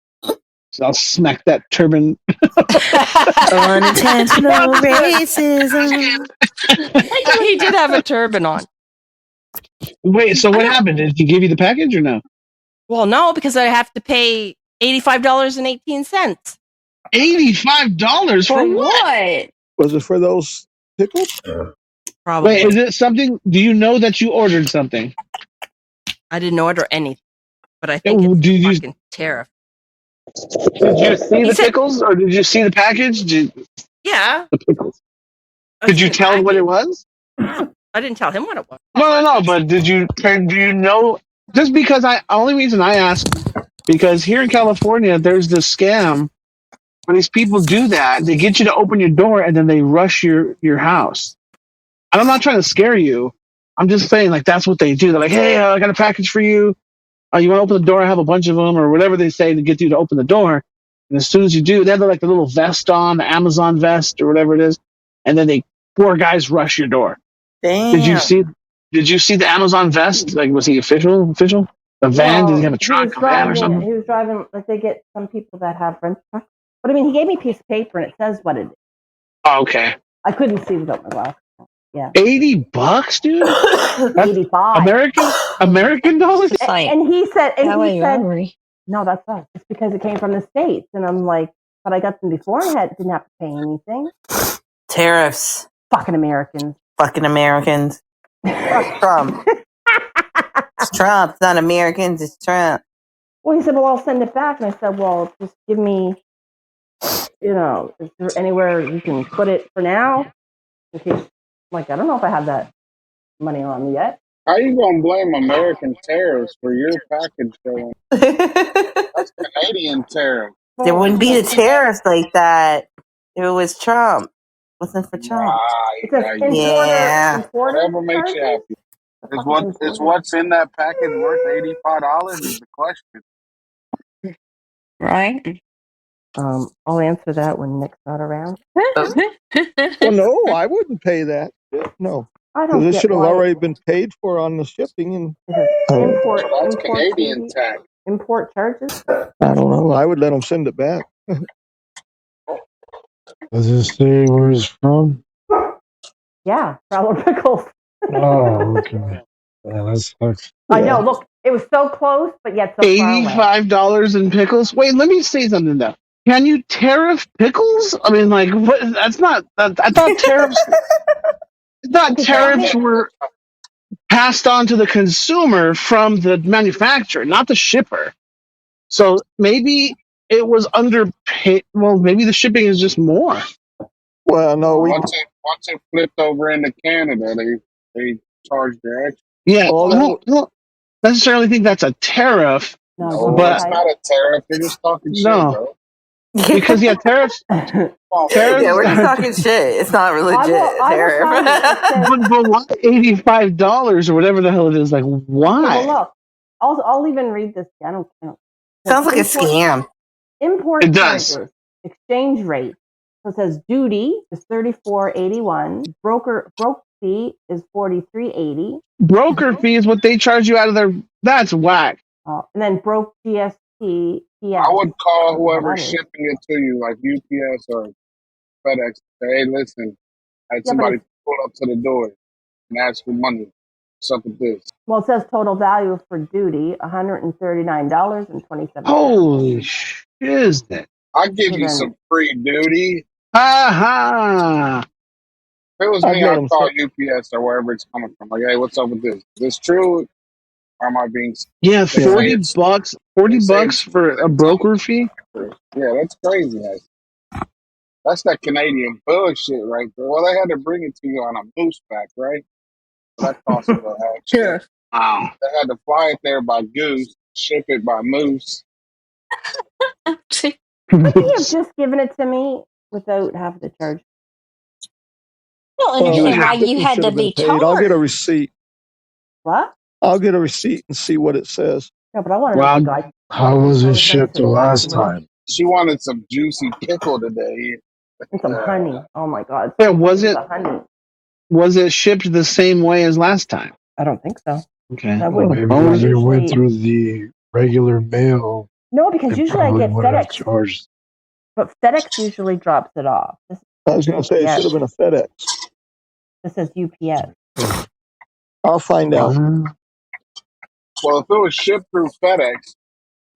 So I'll smack that turban. Unintentional racism. He did have a turban on. Wait, so what happened? Did he give you the package or no? Well, no, because I have to pay $85.18. $85 for what? Was it for those pickles? Probably. Wait, is it something? Do you know that you ordered something? I didn't order anything, but I think it's a fucking tariff. Did you see the pickles or did you see the package? Yeah. The pickles. Did you tell him what it was? I didn't tell him what it was. No, but do you know? Just because only reason I ask, because here in California, there's this scam where these people do that. They get you to open your door and then they rush your house. And I'm not trying to scare you. I'm just saying, like, that's what they do. They're like, hey, I got a package for you. You want to open the door? I have a bunch of them, or whatever they say to get you to open the door. And as soon as you do, they have like the little vest on, the Amazon vest or whatever it is, and then 4 guys rush your door. Damn. Did you see the Amazon vest? Like, was he official? The van? Did he have a truck, a van or something? He was driving. Like they get some people that have rental trucks. But I mean, he gave me a piece of paper and it says what it is. Oh, okay. I couldn't see without my glasses. Yeah. $80, dude. 85 American dollars. And he said, no, that's us. It's because it came from the States. And I'm like, but I got them before and didn't have to pay anything. Tariffs. Fucking Americans. Fuck Trump. It's Trump. It's not Americans. It's Trump. Well, he said, well, I'll send it back. And I said, well, just give me, is there anywhere you can put it for now? In case, like, I don't know if I have that money on me yet. How you gonna blame American tariffs for your package going? That's Canadian tariff. There wouldn't be a tariff like that if it was Trump. wasn't for charge. It says importer Whatever makes you charges? happy. Is what's in that package worth $85 is the question. Right. I'll answer that when Nick's not around. Well, no, I wouldn't pay that. No. I don't Because it get should have why already been paid for on the shipping. And import, So that's import Canadian duty, tax. import charges. I don't know. I would let them send it back. Does it say where it's from? Yeah, sour pickles. Oh, okay. Yeah, that sucks. I know. Look, it was so close, but yet so far away. $85 in pickles. Wait, let me say something though. Can you tariff pickles? I mean, like, what? That's not. I thought tariffs. I thought tariffs were passed on to the consumer from the manufacturer, not the shipper. So maybe it was underpaid. Well, maybe the shipping is just more. Well, no, Once it flipped over into Canada, they charged their extra. Yeah, I don't necessarily think that's a tariff. No, but it's not a tariff. They're just talking shit, bro. Because tariffs. Yeah, we're just talking shit. It's not legit tariff. but why $85 or whatever the hell it is? Like, why? Yeah, well, look, I'll even read this. I don't know. Sounds like a scam. Import It does. charges, exchange rate. So it says duty is $34.81. Broke fee is $43.80. Broker fee is what they charge you out of their. That's whack. And then broke GST. I would call whoever's shipping it to you, like UPS or FedEx. Say, hey, listen, I had somebody pull up to the door and ask for money. What's up with this? Well, it says total value for duty $139.27. Holy shiznit! I'll give you some free duty. Aha! If it was me, I'd call UPS or wherever it's coming from. Like, hey, what's up with this? Is this true? Or am I being? Yeah, $40. $40 for a broker fee. Yeah, that's crazy. That's that Canadian bullshit right there. Well, they had to bring it to you on a moose back, right? So that cost an extra. Wow. They had to fly it there by goose, ship it by moose. Couldn't you have just given it to me without having to charge? I don't understand why you had to be charged. I'll get a receipt. What? I'll get a receipt and see what it says. No, but I want to know. How was it shipped the last time? She wanted some juicy pickle today. And some honey. Oh my God. Yeah, was it? Honey. Was it shipped the same way as last time? I don't think so. Okay. Maybe you went through the regular mail. No, because usually I get FedEx. Charged. But FedEx usually drops it off. I was going to say it should have been a FedEx. This is UPS. I'll find out. Well, if it was shipped through FedEx,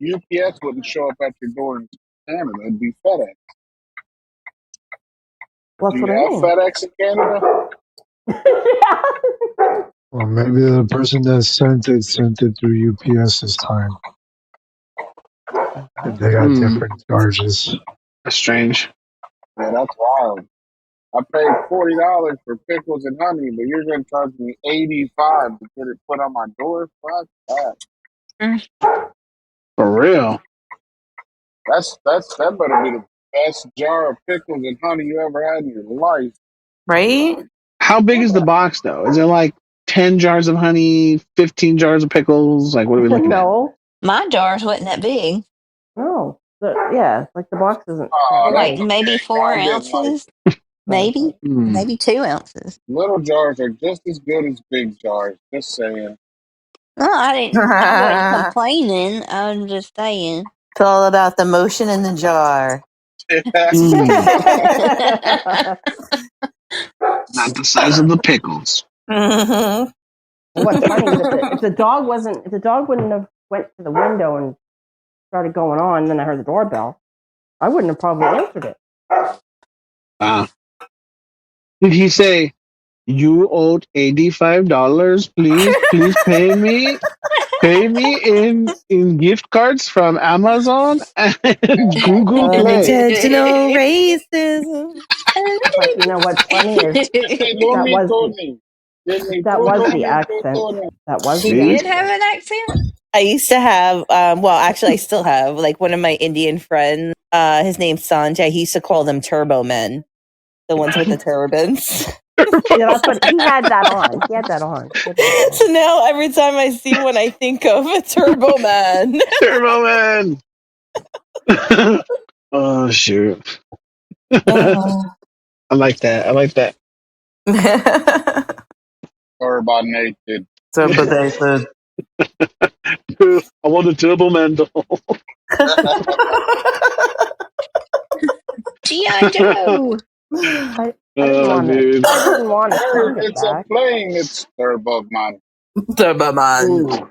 UPS wouldn't show up at your door in Canada. It'd be FedEx. What's Do you what I have mean? FedEx in Canada? Well, maybe the person that sent it through UPS this time. And they got different charges. That's strange. Yeah, that's wild. I paid $40 for pickles and honey, but you're going to charge me $85 to get it put on my door? Fuck that. For real. That better be the best jar of pickles and honey you ever had in your life. Right? How big is the box, though? Is it like 10 jars of honey, 15 jars of pickles? Like, what are we looking at? My jars wasn't that big. No. Like the box isn't. Like maybe 4 ounces. Maybe 2 ounces. Little jars are just as good as big jars. Just saying. No, I wasn't complaining. I'm just saying. It's all about the motion in the jar. Not the size of the pickles. What's funny is if the dog wouldn't have went to the window and started going on, then I heard the doorbell, I wouldn't have probably answered it. Did he say, you owed $85, please pay me? Pay me in gift cards from Amazon and Google Play. Unintentional racism. But you know what's funny is that was the accent. That was he did have an accent? I used to have, actually I still have, like one of my Indian friends, his name's Sanjay, he used to call them turbo men. The ones with the turbans. Yeah, that's what he had that on. He had that on. So now every time I see one, I think of a Turbo Man. Turbo Man. Oh shoot! I like that. I like that. Sorry about naked. Turbo Nathan. I want a Turbo Man doll. G.I. Joe. I didn't want to turn it It's back. a plane. It's Turbo Man. Turbo Man.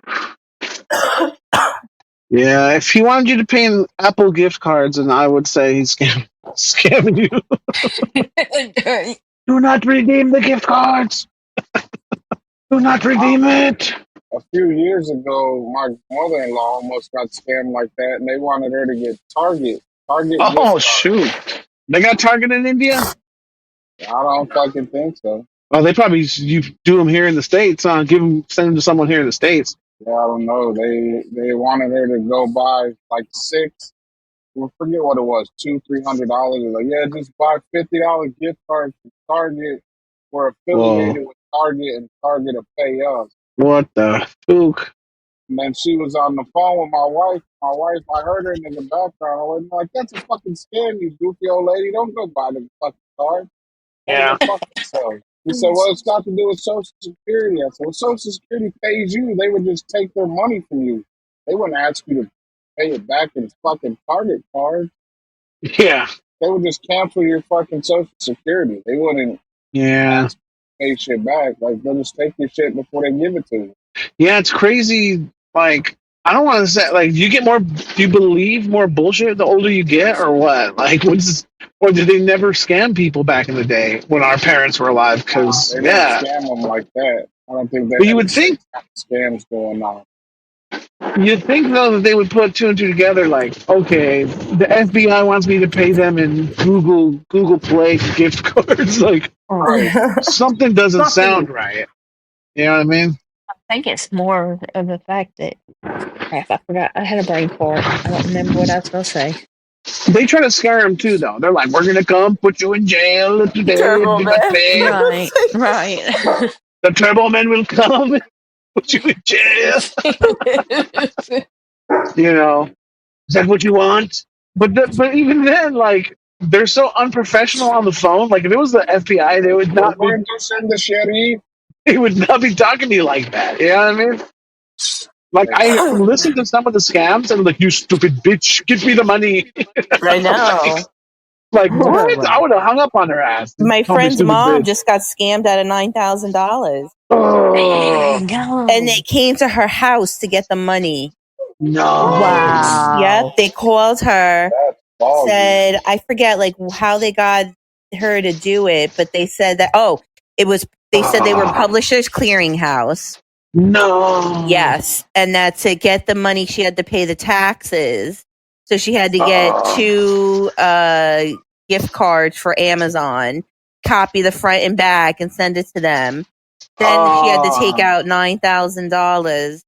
Yeah, if he wanted you to pay in Apple gift cards, then I would say he's scamming you. Do not redeem the gift cards. Do not redeem it. A few years ago, my mother-in-law almost got scammed like that, and they wanted her to get Target. Oh shoot! They got Target in India? I don't fucking think so. Oh, they probably you do them here in the States. Send them to someone here in the States. Yeah, I don't know. They wanted her to go buy like 6. I forget what it was, $200-$300. Like, yeah, just buy $50 gift cards from Target. We're affiliated with Target, and Target will pay us. What the fuck? And then she was on the phone with my wife. My wife, I heard her in the background. I was like, "That's a fucking scam, you goofy old lady. Don't go buy the fucking card. Yeah. He said, well, it's got to do with Social Security. I said, well, Social Security pays you. They would just take their money from you. They wouldn't ask you to pay it back in fucking Target card. Yeah. They would just cancel your fucking Social Security. They wouldn't ask you to pay shit back. Like, they'll just take your shit before they give it to you. Yeah, it's crazy. Like, I don't want to say, like, do you believe more bullshit the older you get, or what? Like, or did they never scam people back in the day when our parents were alive? Because, they don't scam them like that. I don't think that. But you would think scams going on. You'd think though that they would put 2 and 2 together. Like, okay, the FBI wants me to pay them in Google Play gift cards. Like, something doesn't sound right. You know what I mean? I think it's more of the fact that crap. I forgot. I had a brain fart. I don't remember what I was going to say. They try to scare them too, though. They're like, "We're gonna come put you in jail today. Turbo Man. Right. The Turbo Man will come and put you in jail." You know, is that what you want? But even then, like, they're so unprofessional on the phone. Like, if it was the FBI, they would not be. They would not be talking to you like that. You know what I mean? Like, I listened to some of the scams and I'm like, "You stupid bitch, give me the money." I know. Like, what? I would have hung up on her ass. My friend's mom just got scammed out of $9,000. Oh. And they came to her house to get the money. No. Wow. Yep. They called her, said, I forget like how they got her to do it, but they said that, they said they were Publishers Clearinghouse. No. Yes. And that to get the money, she had to pay the taxes. So she had to get 2 gift cards for Amazon, copy the front and back, and send it to them. Then she had to take out $9,000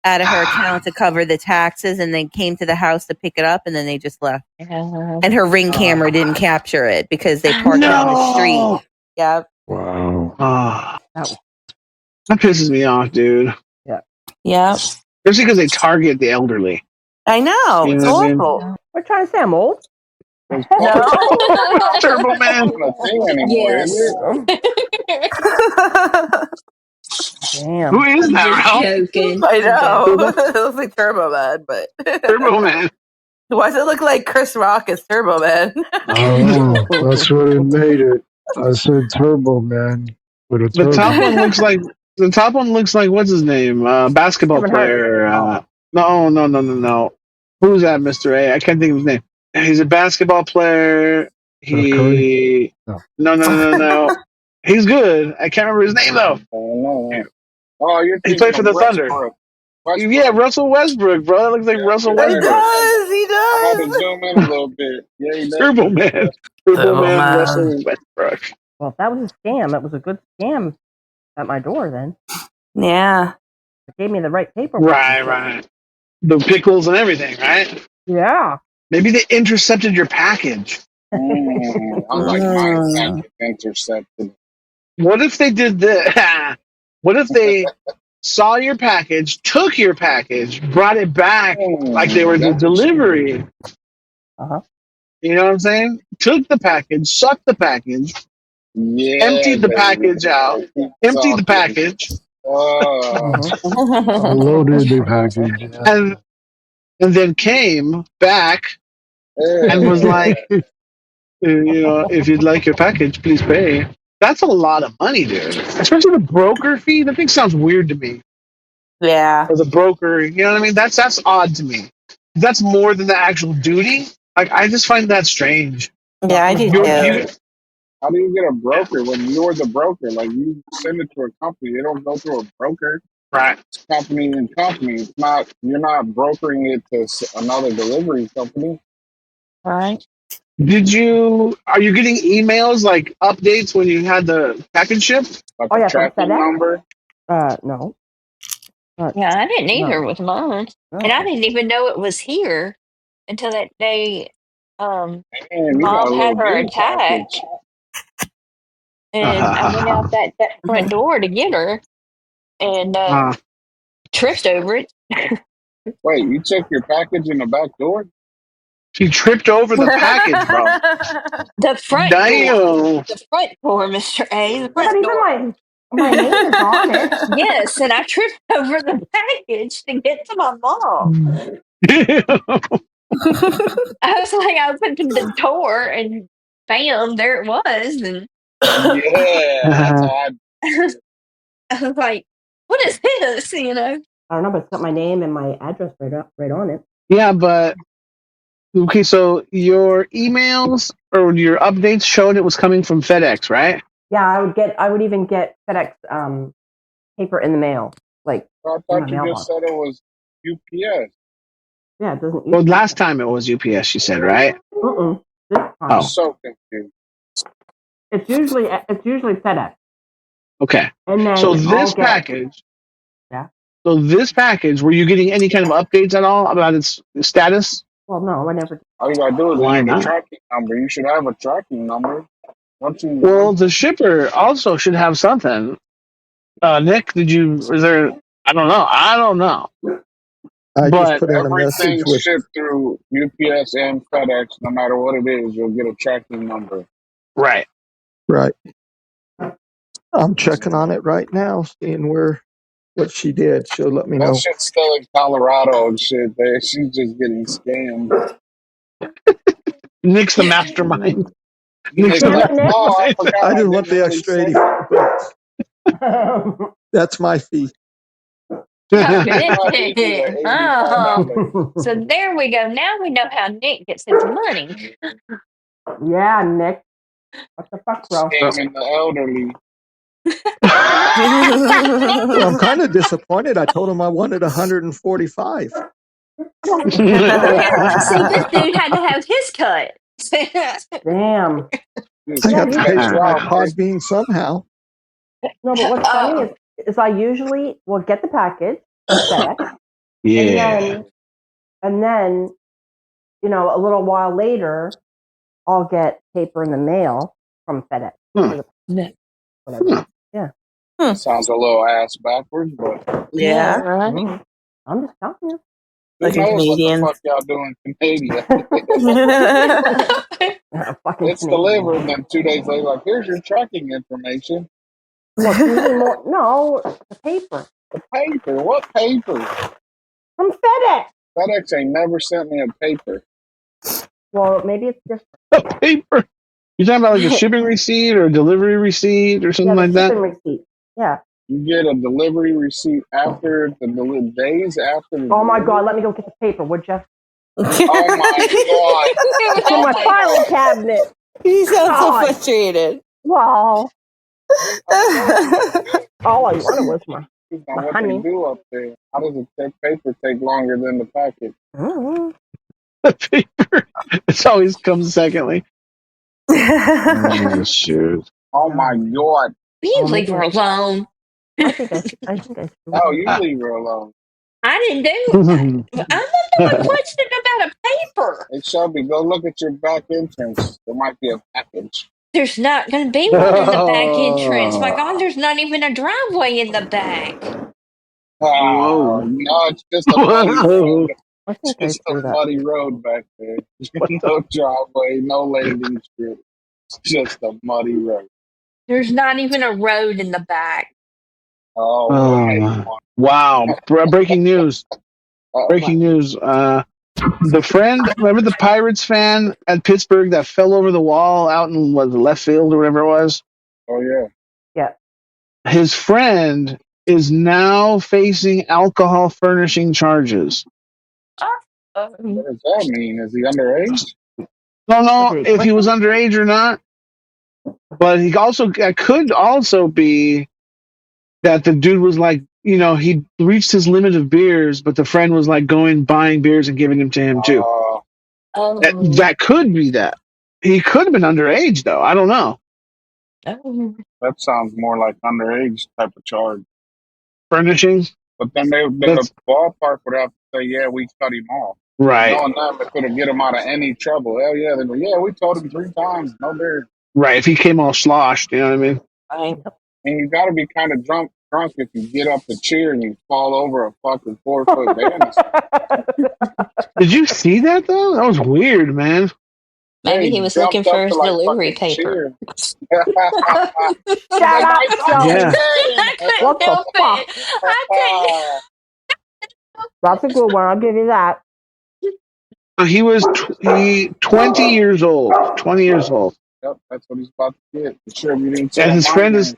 out of her account to cover the taxes, and then came to the house to pick it up, and then they just left. And her Ring camera didn't capture it because they parked on the street. Yep. Wow. That pisses me off, dude. Yeah. Especially because they target the elderly. I know. You It's know what I mean? awful. We're trying to say I'm old. Turbo Man. Damn. Who is that, Ralph? Joking. I know. It looks like Turbo Man, but Turbo Man. why does it look like Chris Rock as Turbo Man? I don't know. That's what it made it. I said Turbo Man with a The turbo. top one looks like what's his name? Basketball player. No. Who's that, Mr. A? I can't think of his name. He's a basketball player. Curry? No. He's good. I can't remember his name though. He played for the Thunder. Yeah, Russell Westbrook, bro. That looks like Russell Westbrook. He does. I had to zoom in a little bit. Yeah, he does. Turbo Man. Turbo Man. Russell Westbrook. Well, if that was a scam, that was a good scam at my door then. Yeah. It gave me the right paperwork. Right. The pickles and everything, right? Yeah. Maybe they intercepted your package. Unlike my package intercepted. What if they did this? What if they saw your package, took your package, brought it back like they were the delivery? Uh-huh. You know what I'm saying? Took the package, sucked the package, emptied the package out, emptied the package, Loaded the package. Yeah. and then came back and was like, if you'd like your package, please pay. That's a lot of money, dude. Especially the broker fee. That thing sounds weird to me. Yeah. Or the broker, you know what I mean? That's odd to me. That's more than the actual duty. Like, I just find that strange. Yeah, I do too. How do you get a broker when you're the broker? Like, you send it to a company, they don't go through a broker. Right. It's company and company. It's not. You're not brokering it to another delivery company. Right. Are you getting emails like updates when you had the package shipped? Like a tracking number? No. Yeah, I didn't either with mine. And I didn't even know it was here until that day. Man, you got Mom a had little her big attack. package. And I went out that front door to get her and tripped over it. Wait, you took your package in the back door? She tripped over the package, bro. The front door. The front door, Mr. A. The front door. Even my name is on it. Yes, and I tripped over the package to get to my mom. I was like, I opened the door and bam, there it was. And yeah, that's odd. I was like, what is this? I don't know, but it's got my name and my address right on it. Yeah, but okay, so your emails or your updates showed it was coming from FedEx, right? Yeah, I would even get FedEx paper in the mail. Like, I thought you just said it was UPS. Yeah, it doesn't. Well, last time it was UPS, you said, right? I'm so confused. It's usually FedEx. Okay. And then so this package. Yeah. So this package, were you getting any kind of updates at all about its status? Well, no, I never. All you gotta do is Why leave a not? tracking number. You should have a tracking number. Well, the shipper also should have something. Nick, is there? I don't know. I just put in a message everything with shipped through UPS and FedEx, no matter what it is, you'll get a tracking number. Right. Right. I'm checking on it right now, seeing what she did. She'll let me know. That shit's still in Colorado and shit. She's just getting scammed. Nick's the mastermind. Nick's I just want the extra $85. That's my fee. Oh, so there we go. Now we know how Nick gets his money. Yeah, Nick. What the fuck, bro? Scamming the elderly. Well, I'm kind of disappointed. I told him I wanted 145. See, this dude had to have his cut. Damn. I got to pay for my pod bean somehow. No, but what's funny is I usually will get the package, FedEx, yeah, and then a little while later, I'll get paper in the mail from FedEx. Whatever. Yeah. Sounds a little ass backwards, but yeah. Right. I'm just telling you. Like a Canadian. What the fuck y'all doing in Canada? It's delivered, and then 2 days later, like, here's your tracking information. No, the paper. The paper? What paper? From FedEx. FedEx ain't never sent me a paper. Well, maybe it's just a paper. You talking about like a shipping receipt or a delivery receipt or something like that? Shipping receipt. Yeah. You get a delivery receipt after days after. Oh my God! Let me go get the paper, would you? Oh my God! It's in my filing cabinet. You sound so frustrated. Wow. All I wanted was my what honey. They do up there? How does the paper take longer than the package? The paper. It always comes secondly. Oh, shoot. Oh my God! You leave her alone. I think I should. Oh, you leave her alone. I didn't do it. I'm not a question about a paper. Hey, Shelby, go look at your back entrance. There might be a package. There's not going to be one in the back entrance. My God, there's not even a driveway in the back. Oh, Whoa. no, it's just a muddy road. I think I Just threw a that. muddy road back there. No driveway, no landing strip. It's just a muddy road. There's not even a road in the back. Oh, well, hey. Wow. Breaking news. Breaking news. The friend, remember the Pirates fan at Pittsburgh that fell over the wall out in the left field or whatever it was? Oh, yeah. Yeah. His friend is now facing alcohol furnishing charges. What does that mean? Is he underage? Don't know if he was underage or not, but it could also be that the dude was like, he reached his limit of beers, but the friend was like buying beers and giving them to him too. That could be that. He could have been underage though. I don't know. That sounds more like underage type of charge. Furnishing? But then the ballpark would have to say, yeah, we cut him off. Right. Knowing that, they could have get him out of any trouble. Hell yeah. They go, yeah, we told him 3 times. No beer. Right. If he came all sloshed, you know what I mean? And you got to be kind of drunk if you get up to cheer and you fall over a fucking 4-foot banister. Did you see that though? That was weird, man. Maybe he was looking for his delivery paper. Shut up, Yeah. What the fuck? That's a good one. I'll give you that. He was 20 years old. 20 years old. Yep, that's what he's about to get. For sure, we didn't And his friend is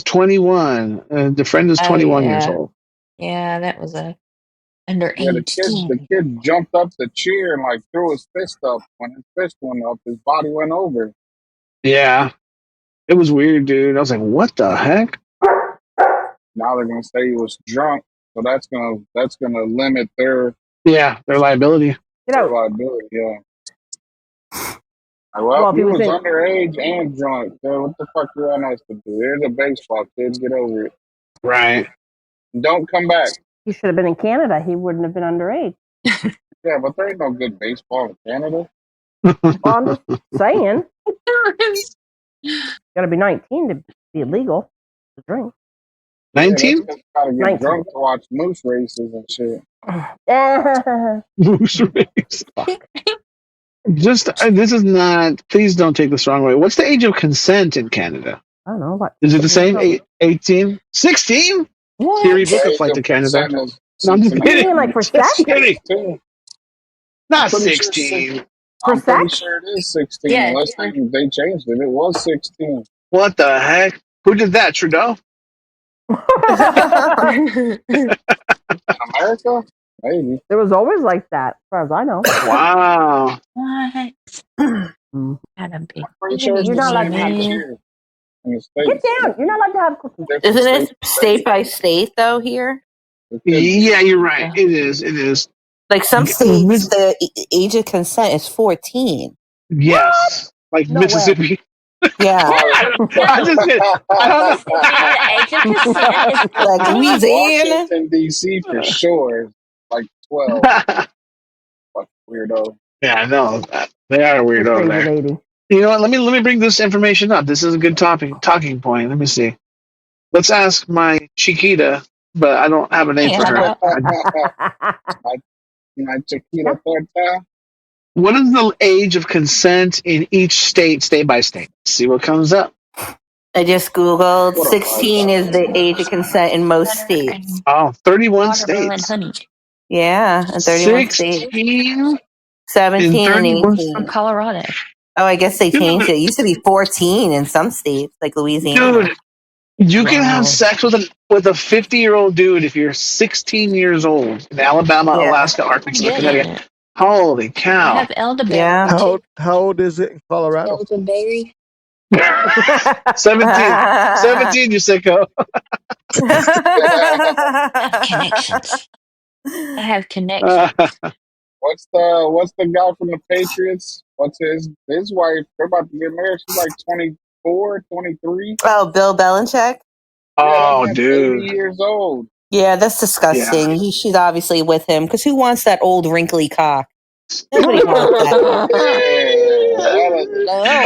21. The friend is 21 years old. Yeah, that was a underage. Yeah, the kid jumped up to cheer and like threw his fist up. When his fist went up, his body went over. Yeah. It was weird, dude. I was like, what the heck? Now they're gonna say he was drunk, so that's gonna limit their liability. Their liability, yeah. Well, he was underage and drunk. So what the fuck you want us to do? Here's a baseball, kids. Get over it. Right. Don't come back. He should have been in Canada. He wouldn't have been underage. Yeah, but there ain't no good baseball in Canada. Well, I'm just saying. Got to be 19 to be illegal to drink. 19? Yeah, gotta get drunk to watch moose races and shit. Moose race. This is not. Please don't take this the wrong way. What's the age of consent in Canada? I don't know. What? Is it the same? 18? 16? What? Siri, book a flight to Canada. No, I'm just kidding. Like for sex? Just kidding. Not 16. I'm pretty sure it is 16. Yeah. Unless they changed it. It was 16. What the heck? Who did that, Trudeau? In America? Maybe. It was always like that, as far as I know. Wow. What? I'm pretty sure you're not allowed to have cheers in the States. Get down. You're not allowed to have cookies. Isn't it state by state though here? Yeah, you're right. It is. Like some states, the age of consent is 14. Yes. Like No Mississippi. way. Yeah. I just did. I don't know. Like Louisiana. Washington, D.C. for sure. Like 12. Fuck weirdo. Yeah, I know. They are weird over there. You know what? Let me bring this information up. This is a good talking point. Let me see. Let's ask my Chiquita, but I don't have a name for her. My Chiquita Torta. What is the age of consent in each state by state? Let's see what comes up. I just Googled 16 is the age of consent in most states. Oh, 31 states. Honey. Yeah, and 31 states. 17 and 18. From Colorado. Oh, I guess they changed it. It used to be 14 in some states, like Louisiana. Dude, you can have sex with a 50-year-old dude if you're 16 years old in Alabama, Alaska, Arkansas, Connecticut. Holy cow! I have elderberry. Yeah. How old is it in Colorado? Elderberry. 17, you sicko. Connections. I have connections. What's the guy from the Patriots? What's his wife? They're about to get married. She's like 24, 23. Oh, Bill Belichick? Oh, Yeah, dude. 80 years old. Yeah, that's disgusting. She's obviously with him because who wants that old wrinkly cock? Nobody wants that.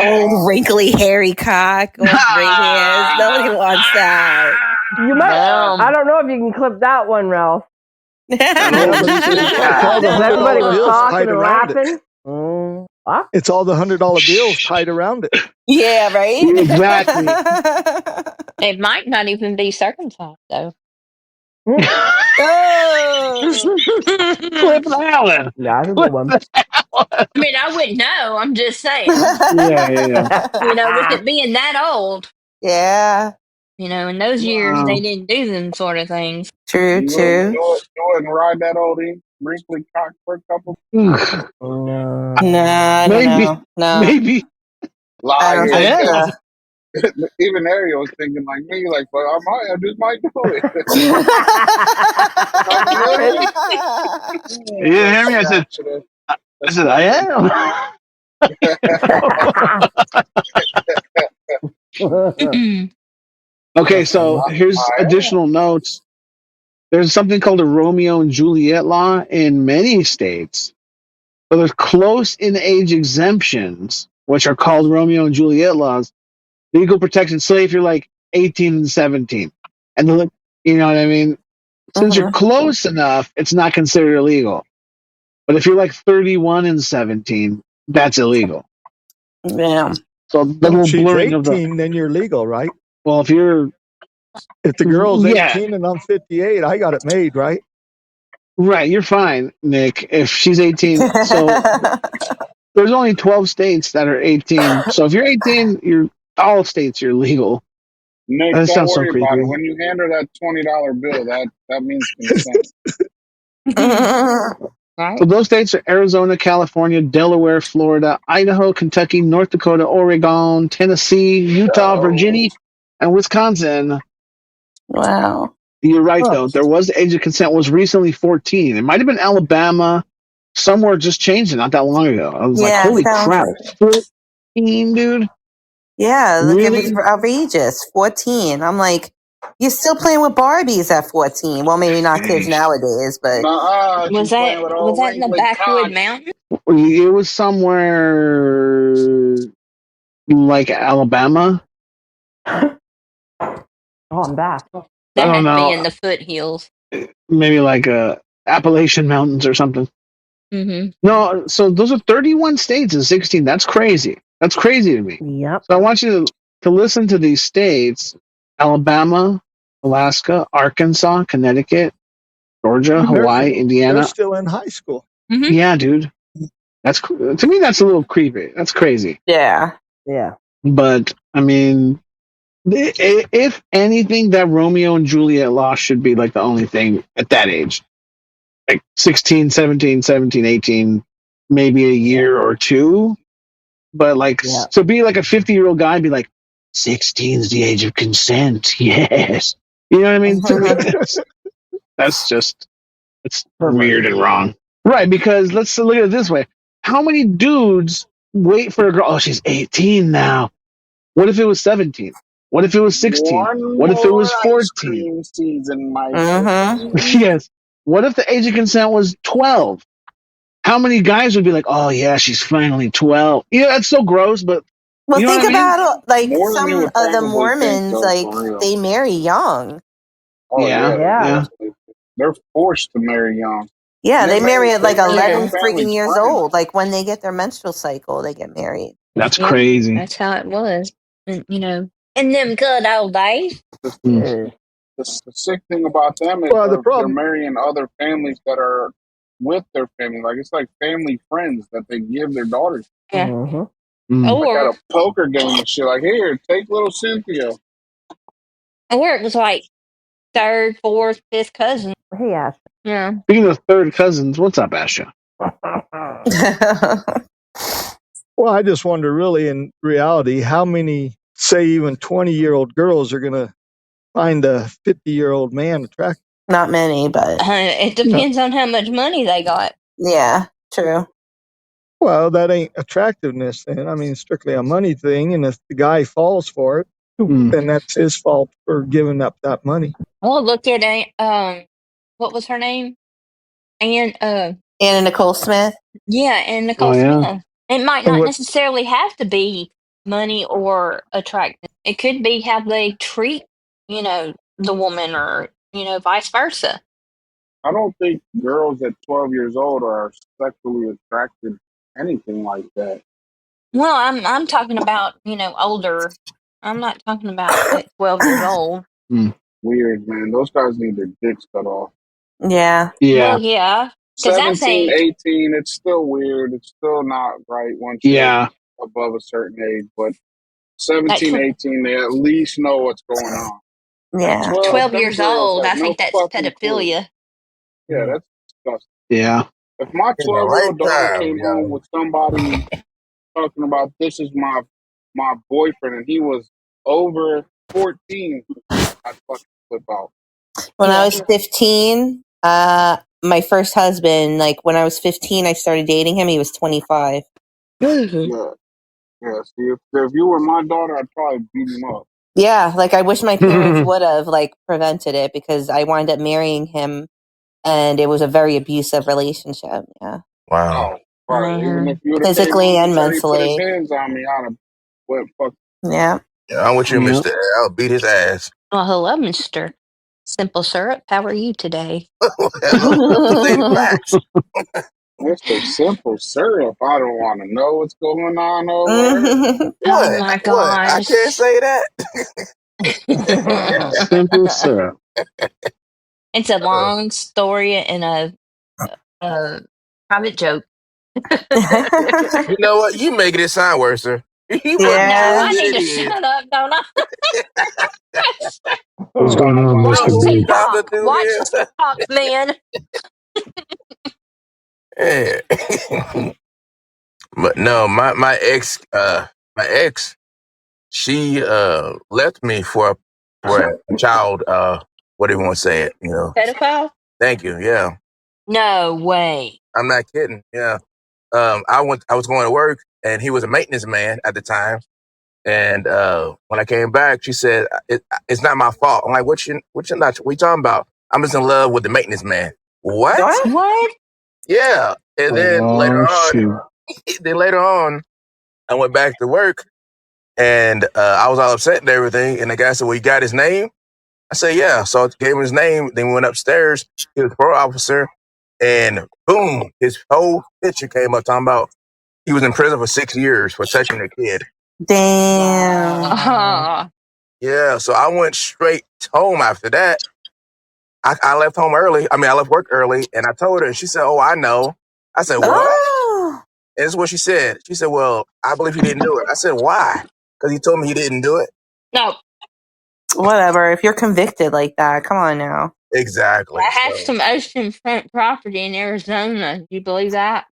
Old wrinkly hairy cock, all gray hairs. Nobody wants that. You might. I don't know if you can clip that one, Ralph. It's all the Everybody $100 was bills talking tied and around it. laughing. It's all the $100 bills tied around it. Yeah, right? Exactly. It might not even be circumcised though. Clip Allen. Yeah, that's a good one. I mean, I wouldn't know. I'm just saying. Yeah. You know, with it being that old. Yeah. You know, in those years, they didn't do them sort of things. True. Go ahead and ride that old wrinkly cock for a couple. No, I don't know. No. Maybe. I don't think so. Even Ariel was thinking like me, like, well, I just might do it. You didn't hear me? I said, I am. Okay, so here's additional notes. There's something called a Romeo and Juliet law in many states. So there's close in age exemptions, which are called Romeo and Juliet laws. Legal protection. Say if you're like 18 and 17, and you know what I mean. Since you're close enough, it's not considered illegal. But if you're like 31 and 17, that's illegal. Yeah. So So the little she's blurring 18, of the. then you're legal, right? Well, if the girl's 18 and I'm 58, I got it made, right? Right, you're fine, Nick. If she's 18, so there's only 12 states that are 18. So if you're 18, all states you're legal. Nick, That don't sounds so worry about creepy. it. When you hand her that $20 bill, that means consent. So those states are Arizona, California, Delaware, Florida, Idaho, Kentucky, North Dakota, Oregon, Tennessee, Utah, Virginia, and Wisconsin. Wow. You're right, though. There was the age of consent was recently 14. It might have been Alabama. Somewhere just changed it not that long ago. I was like, holy crap. 14, dude? Yeah, look, Really? it was outrageous. 14. I'm like, you're still playing with Barbies at 14. Well, maybe not kids nowadays, but Was that in the backwood mountain? It was somewhere like Alabama. Oh, I'm back. That I had don't to be know. in the foothills. Maybe like Appalachian Mountains or something. Mm-hmm. No, so those are 31 states and 16. That's crazy. That's crazy to me. Yep. So I want you to listen to these states: Alabama, Alaska, Arkansas, Connecticut, Georgia, Hawaii, Indiana. They're still in high school. Mm-hmm. Yeah, dude. To me, that's a little creepy. That's crazy. Yeah. But I mean, if anything, that Romeo and Juliet law should be like the only thing at that age. Like 16, 17, 18, maybe a year or two. But like, to be like a 50-year-old guy and be like, 16 is the age of consent. Yes. You know what I mean? To me, that's just, it's weird and wrong. Right, because let's look at it this way. How many dudes wait for a girl? Oh, she's 18 now. What if it was 17? What if it was 16? What if it was 14? Season, Yes. What if the age of consent was 12? How many guys would be like, oh, yeah, she's finally 12? Yeah, that's so gross, but well, you know think about I mean? like some of the Mormons, like they marry young. Oh, yeah. They're forced to marry young. Yeah, they marry at like 11 their freaking years friends. old. Like when they get their menstrual cycle, they get married. That's crazy. That's how it was. And, you know, in them good old days. The sick thing about them is they're marrying other families that are with their family. Like it's like family friends that they give their daughters. Yeah. Mm-hmm. Or like at a poker game and shit. Like, here, take little Cynthia. Or it was like third, fourth, fifth cousin. Hey, Ash. Yeah. Speaking of third cousins, what's up, Asha? Well, I just wonder, really, in reality, how many, say, even 20-year-old girls are going to find a 50-year-old man attractive? Not many, but it depends on how much money they got. Yeah, true. Well, that ain't attractiveness then. I mean, strictly a money thing, and if the guy falls for it. then that's his fault for giving up that money. Oh, look at what was her name? Anna Nicole Smith. Yeah, and Nicole Smith. It might So not what- necessarily have to be money or attraction. It could be how they treat, the woman, or vice versa. I don't think girls at 12 years old are sexually attracted to anything like that. Well, I'm talking about older. I'm not talking about at 12 years old. Weird, man. Those guys need their dicks cut off. Yeah. Well, yeah. Because that's 17, 18, it's still weird. It's still not right once you're above a certain age. But 17, 18, they at least know what's going on. Yeah. 12, them years girls old. have I no think that's fucking clue. pedophilia. Yeah, that's disgusting. Yeah. If my In the 12-year-old right daughter time, came home with somebody talking about this is my boyfriend and he was over 14, I'd fucking flip out. When I was 15, my first husband, like when I was 15, I started dating him. He was 25. Yeah. Yeah, see, if you were my daughter, I'd probably beat him up. Yeah, like I wish my parents would have like prevented it, because I wound up marrying him, and it was a very abusive relationship. Yeah. Wow. Oh, right. Even if you would have came Physically home and and said he put his mentally. hands on me, I'd have went fuck. Yeah. Yeah, I'm with you, Mr. I'll beat his ass. Well, hello, Mr. Simple Syrup. How are you today? Say the facts. Mr. Simple Syrup, I don't want to know what's going on over here. Oh my What? I gosh. can't say that. Simple syrup. It's a long story and a private joke. You know what? You making it sound worse, sir. You I making know. it I worse than need it to is. shut up, don't I? What's going on, Watch Mr. B? TikTok. Watch TikTok, man. Yeah. But no, my ex, she left me for a child. What do you want to say it? Pedophile? Thank you. Yeah, No way. I'm not kidding. Yeah. I was going to work, and he was a maintenance man at the time. And when I came back, she said, "It's not my fault." I'm like, "What you talking about? I'm just in love with the maintenance man." What? What? Yeah. And then Oh, shit. later on, I went back to work, and I was all upset and everything. And the guy said, "Well, you got his name?" I said, "Yeah." So I gave him his name. Then we went upstairs. He was a parole officer, and boom, his whole picture came up talking about he was in prison for 6 years for touching a kid. Damn. Yeah, so I went straight home after that. I left home early. I mean, I left work early, and I told her, and she said, "Oh, I know." I said, "What?" Oh. And this is what she said. She said, "Well, I believe he didn't do it." I said, "Why?" Because he told me he didn't do it. No. Whatever. If you're convicted like that, come on now. Exactly. I have some oceanfront property in Arizona. Do you believe that?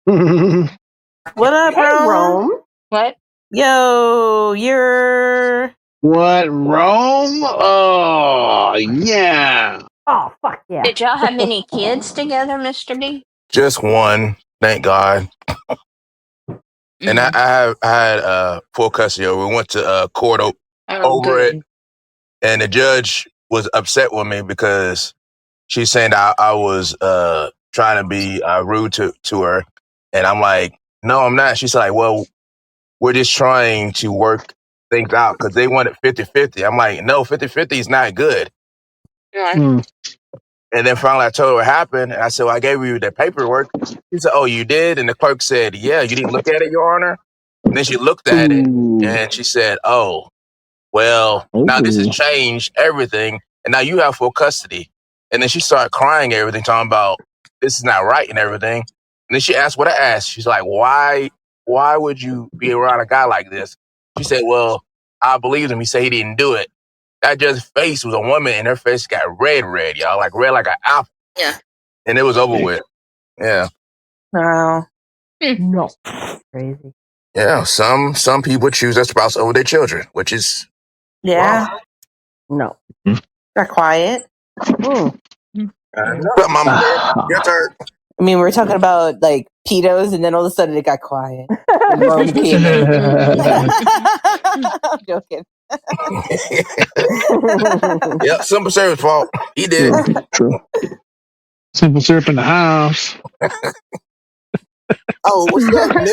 What up, Hey, Rome? Rome. What? Yo, you're... What, Rome? Oh, yeah. Oh, fuck yeah. Did y'all have any kids together, Mr. B? Just one, thank God. And I had full custody. We went to court over it, and the judge was upset with me because she's saying that I was trying to be rude to her, and I'm like, no, I'm not. She's like, well, we're just trying to work things out because they wanted 50-50. I'm like, no, 50-50 is not good. And then finally I told her what happened, and I said, well, I gave you the paperwork. She said, oh, you did? And the clerk said, yeah, you didn't look at it, Your Honor? And then she looked at it, and she said, oh, well, now this has changed everything, and now you have full custody. And then she started crying and everything, talking about this is not right and everything. And then she asked what I asked. She's like, why would you be around a guy like this? She said, well, I believed him. He said he didn't do it. That judge's face was a woman, and her face got red, y'all, like red like an apple. Yeah. And it was over with. Yeah. No. No. Crazy. Yeah. Some people choose their spouse over their children, which is Yeah. No. Got quiet. But Mama Bear, your turn. I mean, we're talking about like pedos, and then all of a sudden it got quiet. And Rome came in. I'm joking. Yep, Simple Sirup's fault. He did it. True. Simple Syrup in the house. Oh, what's up, Nick?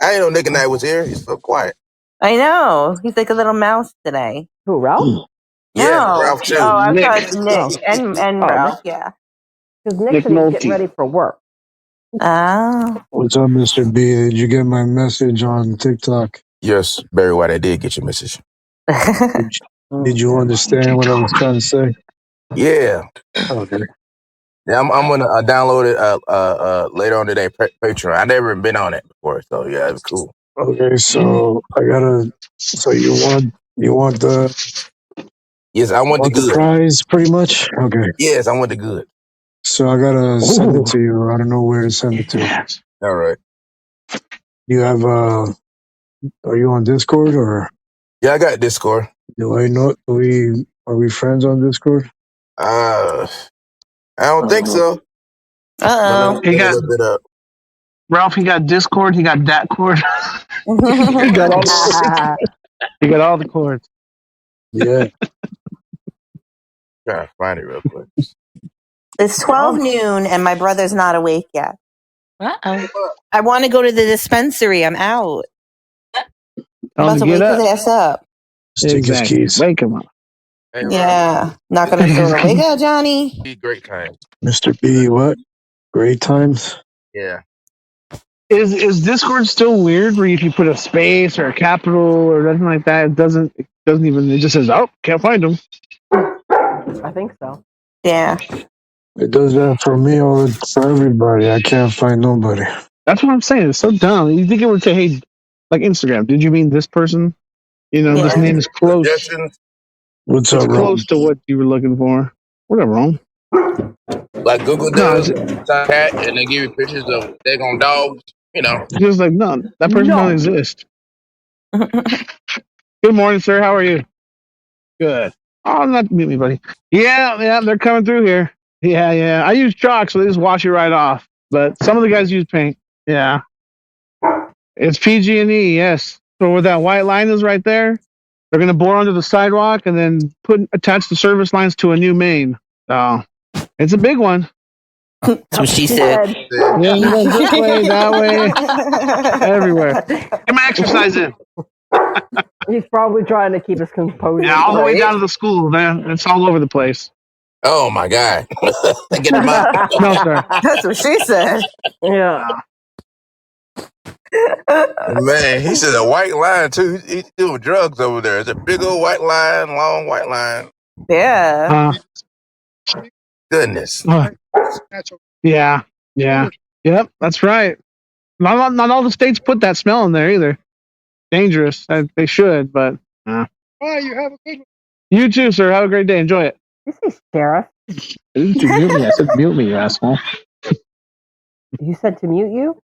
I ain't know Nick and I was here. He's so quiet. I know. He's like a little mouse today. Who, Ralph? Yeah, No. Ralph too. Oh, I Nick. thought it's Nick and Ralph. Yeah. Because Nick Nick said he was Nolte. getting ready for work. Oh. What's up, Mr. B? Did you get my message on TikTok? Yes, Barry White, I did get your message. Did you understand what I was trying to say? Yeah. Okay. Yeah, I'm gonna download it later on today. Patreon. I never been on it before, so yeah, it's cool. Okay, so I gotta. So you want the Yes, I want the good. prize, pretty much. Okay. Yes, I want the good. So I gotta send it to you. I don't know where to send it to. All right. You have Are you on Discord or? Yeah, I got Discord. Do I know? Are we friends on Discord? I don't think so. Uh-oh. He got look it up. Ralph. He got Discord. He got Datcord. He got all the. He got all the cords. Yeah. Trying to find it real quick. It's 12 noon and my brother's not awake yet. Uh-oh. I want to go to the dispensary. I'm out. I'm about to wake his ass up. Stick his keys. Wake him up. Hey, Yeah. Knock on the door. Wake up, Johnny. Be great time. Mr. B, what? Great times? Yeah. Is Discord still weird where if you put a space or a capital or anything like that, it doesn't even, it just says, oh, can't find them. I think so. Yeah. It does that for me for everybody. I can't find nobody. That's what I'm saying. It's so dumb. You think it would say, hey, like Instagram, did you mean this person? You know, this name is close. Suggestions. What's It's up, close to what you were looking for. Whatever, wrong. Like Google does, cat, and they give you pictures of daggone dogs. You know. Just like, no, that person don't exist. Good morning, sir. How are you? Good. Oh, not mute me, buddy. Yeah, they're coming through here. Yeah. I use chalk, so they just wash it right off. But some of the guys use paint. Yeah. It's PG&E, yes. So where that white line is right there, they're going to bore under the sidewalk and then attach the service lines to a new main. So it's a big one. That's what she said. Yeah, this way, that way, everywhere. Get my exercise in. He's probably trying to keep his composure. Yeah, all the way down to the school, man. It's all over the place. Oh my God! Get him out. No, sir. That's what she said. Yeah. Man, he said a white line too. He's doing drugs over there. It's a big old white line, long white line. Yeah. Goodness. Yeah. Yep, that's right. Not all the states put that smell in there either. Dangerous. They should, but. Bye, you have a good one. You too, sir. Have a great day. Enjoy it. You say sheriff. Didn't you mute me? I said mute me, you asshole. You said to mute you?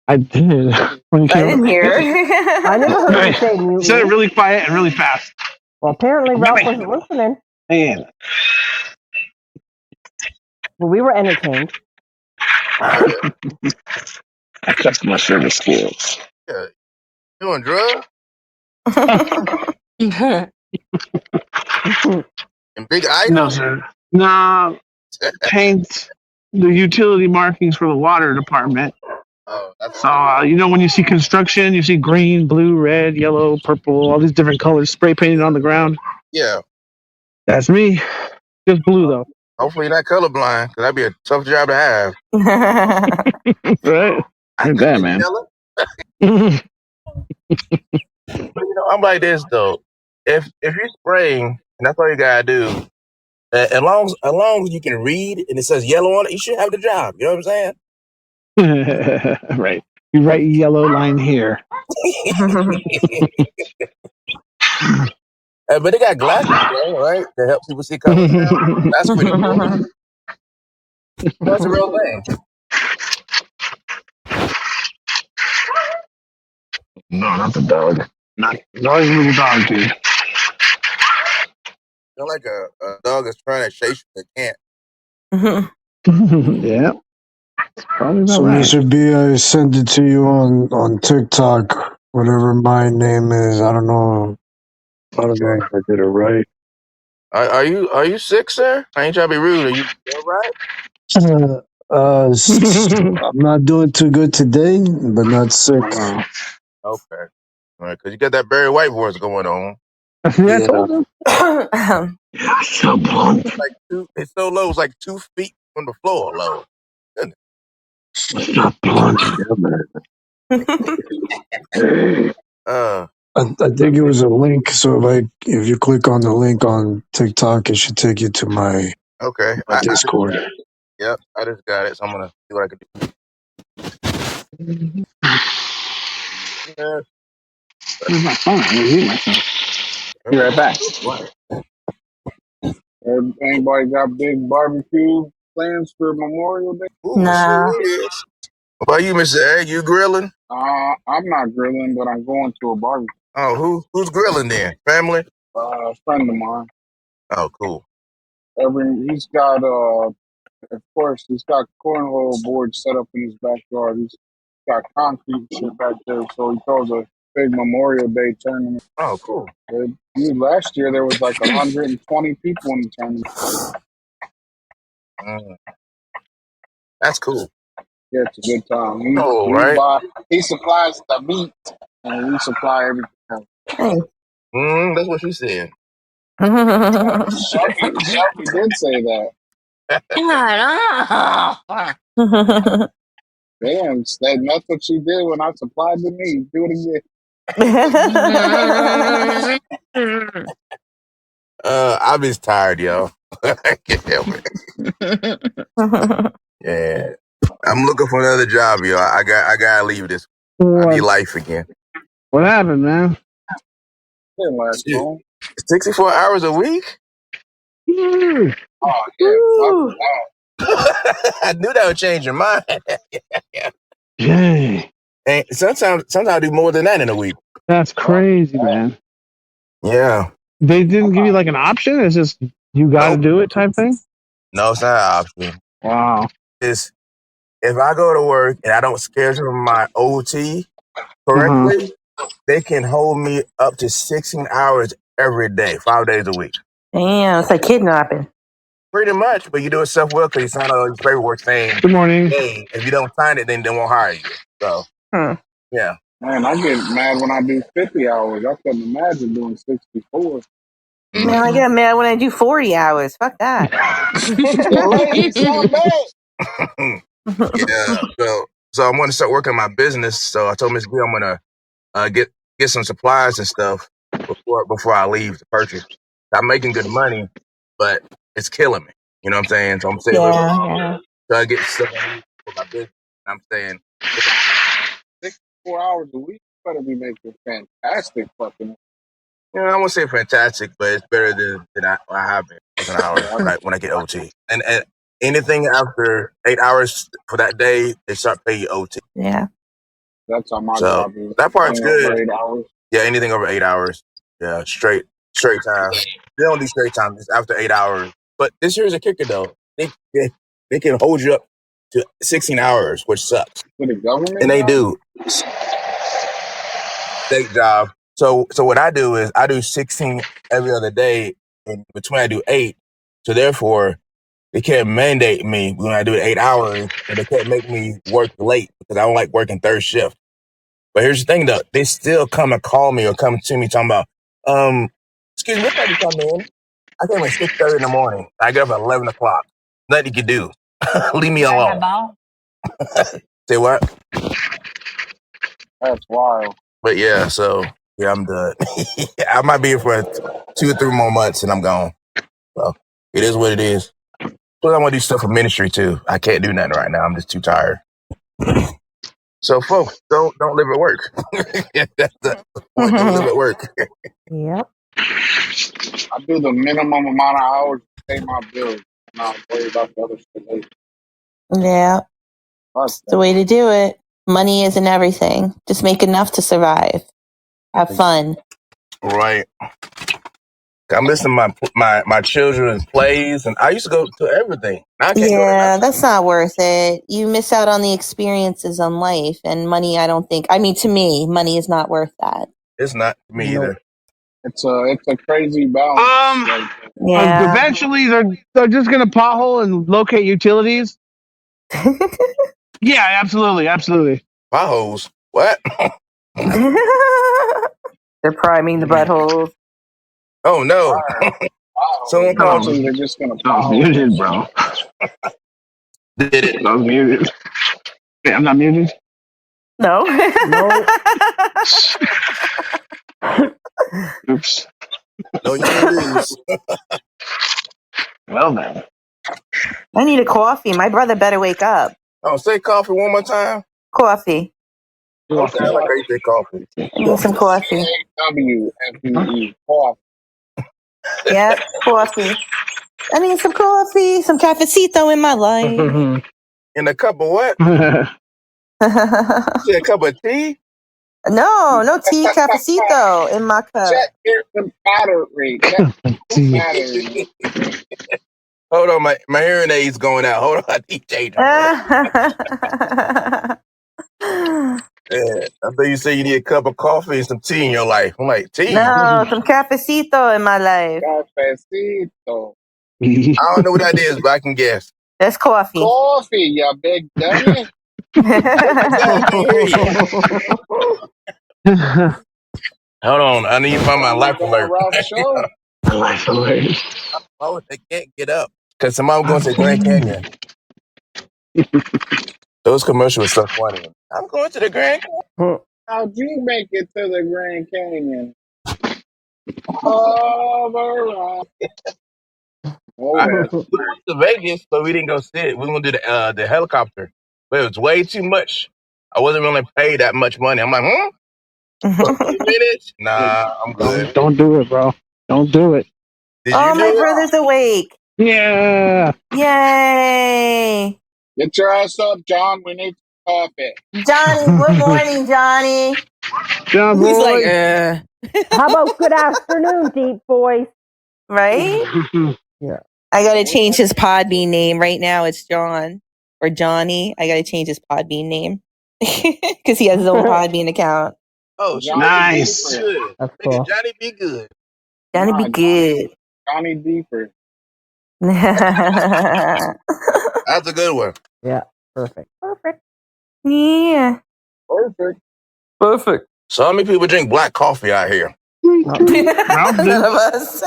I did. I didn't hear. I never heard you say mute. You said it really quiet and really fast. Well, apparently Ralph wasn't listening. Man. Well, we were entertained. Customer service skills. Yeah. Doing drugs? And big items? No, sir. Nah. Paint the utility markings for the water department. Oh, that's So, when you see construction, you see green, blue, red, yellow, purple, all these different colors spray painted on the ground. yeah. That's me. Just blue, though. Hopefully you're not colorblind, because that'd be a tough job to have. Right? Ain't that, man. I'm like this though. If you're spraying, and that's all you gotta do, as long as you can read and it says yellow on it, you should have the job. You know what I'm saying? Right. You write yellow line here. But they got glasses, though, right? To help people see colors. That's pretty cool. That's a real thing. No, not the dog. Not little dog, dude. They're like a dog that's trying to chase you, they can't. Yeah. Probably So, right. Mr. B, I sent it to you on TikTok, whatever my name is. I don't know. I don't know if I did it right. Are you sick, sir? I ain't trying to be rude. Are you all right? I'm not doing too good today, but not sick. Wow. Okay. All right, because you got that Barry White voice going on. See, I told him. So blunt. It's so low. It's like 2 feet from the floor low. So blunt. Yeah, man. I think it was a link. So if you click on the link on TikTok, it should take you to my Okay. Discord. Yep, I just got it. So I'm gonna see what I can do. Yeah. Where's my phone? I'm gonna mute myself. Be right back. What? Anybody got big barbecue plans for Memorial Day? Ooh, Nah. serious. What about you, Mr. A? You grilling? I'm not grilling, but I'm going to a barbecue. Oh, who's grilling then? Family? A friend of mine. Oh, cool. He's got of course he's got cornhole boards set up in his backyard. He's got concrete shit back there, so he throws a big Memorial Day tournament. Oh, cool. Last year there was like 120 people in the tournament. That's cool. Yeah, it's a good time. Right? He supplies the meat, and we supply everything else. That's what she said. Shelby did say that. Damn, that's what she did when I supplied the meat. Do it again. I'm just tired, yo. I can't help it. Yeah. I'm looking for another job, yo. I gotta leave this. I need life again. What happened, man? Didn't last long. 64 hours a week? Oh yeah, fuck that. I knew that would change your mind. Yeah. Dang. And sometimes I do more than that in a week. That's crazy, man. Yeah. They didn't give you like an option? It's just you gotta do it type thing? No, it's not an option. Wow. It's if I go to work and I don't schedule my OT correctly, they can hold me up to 16 hours every day, 5 days a week. Damn, it's like kidnapping. Pretty much, but you do it self-will because you sign all these paperwork saying, good morning. Hey, if you don't sign it, then they won't hire you. So, yeah. Man, I get mad when I do 50 hours. I couldn't imagine doing 64. Man, I get mad when I do 40 hours. Fuck that. Yeah. So I'm going to start working on my business. So I told Miss B I'm going to get some supplies and stuff before I leave to purchase. I'm making good money, but it's killing me. You know what I'm saying? So I'm saying, so I get stuff I need for my business. I'm saying 64 hours a week, you better be making fantastic fucking. You know, I won't say fantastic, but it's better than I have been working hours when I get OT. And anything after 8 hours for that day, they start paying you OT. Yeah. That's how my job is. That part's good. 8 hours. Yeah, anything over 8 hours. Yeah, straight time. They don't do straight time. It's after 8 hours. But this here's a kicker though. They can hold you up to 16 hours, which sucks. For the government? And they do. State job. So what I do is I do 16 every other day. In between I do 8. So therefore, they can't mandate me when I do it 8 hours, and they can't make me work late because I don't like working third shift. But here's the thing though, they still come and call me or come to me talking about, excuse me, what time you come in? I came at 6:30 in the morning. I get up at 11 o'clock. Nothing you can do. Leave me alone. Say what? That's wild. But yeah, so yeah, I'm done. I might be here for 2 or 3 more months and I'm gone. So it is what it is. Plus I want to do stuff for ministry too. I can't do nothing right now. I'm just too tired. So folks, don't live at work. That's the point. Don't live at work. Yep. I do the minimum amount of hours to pay my bills. Not worry about the other shit later. Yeah. That's the way to do it. Money isn't everything. Just make enough to survive. Have fun. Right. I'm missing my children's plays, and I used to go to everything. Now I can't go to that's not worth it. You miss out on the experiences on life, and money. I don't think. I mean, to me, money is not worth that. It's not me either. It's a crazy balance. Like, Yeah. Eventually, they're just gonna pothole and locate utilities. Yeah, absolutely. Potholes. What? They're priming the buttholes. Oh no! Someone called eventually they're just gonna I was muted, bro. Did it? I was muted. Yeah, I'm not muted. No. Oops. No, you ain't lose. Well then. I need a coffee. My brother better wake up. Oh, say coffee one more time. Coffee. Okay, I like how you say coffee. I need some coffee. CAWFUE. Coffee. Yep, coffee. I need some coffee, some cafecito in my life. In a cup of what? No, You a cup of tea? no tea, cafecito in my cup. Check here the battery. Battery. Hold on, my hearing aid's going out. Hold on, I need to change them. Yeah, I thought you said you need a cup of coffee and some tea in your life. I'm like, tea? No, some cafecito in my life. Cafecito. I don't know what that is, but I can guess. That's coffee. Coffee, you big dummy. Hold on, I need to find my life alert. Show. Life alert. Oh, they can't get up because somebody going to the Grand Canyon. Those commercials are so funny. I'm going to the Grand Canyon. How'd you make it to the Grand Canyon? Oh, We went to Vegas, but we didn't go see it. We were going to do the helicopter, but it was way too much. I wasn't willing to pay that much money. I'm like, for a few minutes? Nah, I'm good. Don't do it, bro. Don't do it. Did you do my it? brother's awake. Yeah. Yay. get your ass up, John. We need some coffee. Johnny, good morning, Johnny. John He's boy. like, How about good afternoon, deep voice? Right? Yeah. I gotta change his Podbean name. Right now it's John or Johnny. I gotta change his Podbean name because he has his own Podbean account. Oh, Johnny Nice. Deeper. good. That's Make cool. it Johnny be good. Johnny be good. Johnny Deeper. Yeah. That's a good one. Yeah. Perfect. Perfect. So how many people drink black coffee out here? Ralph None of us.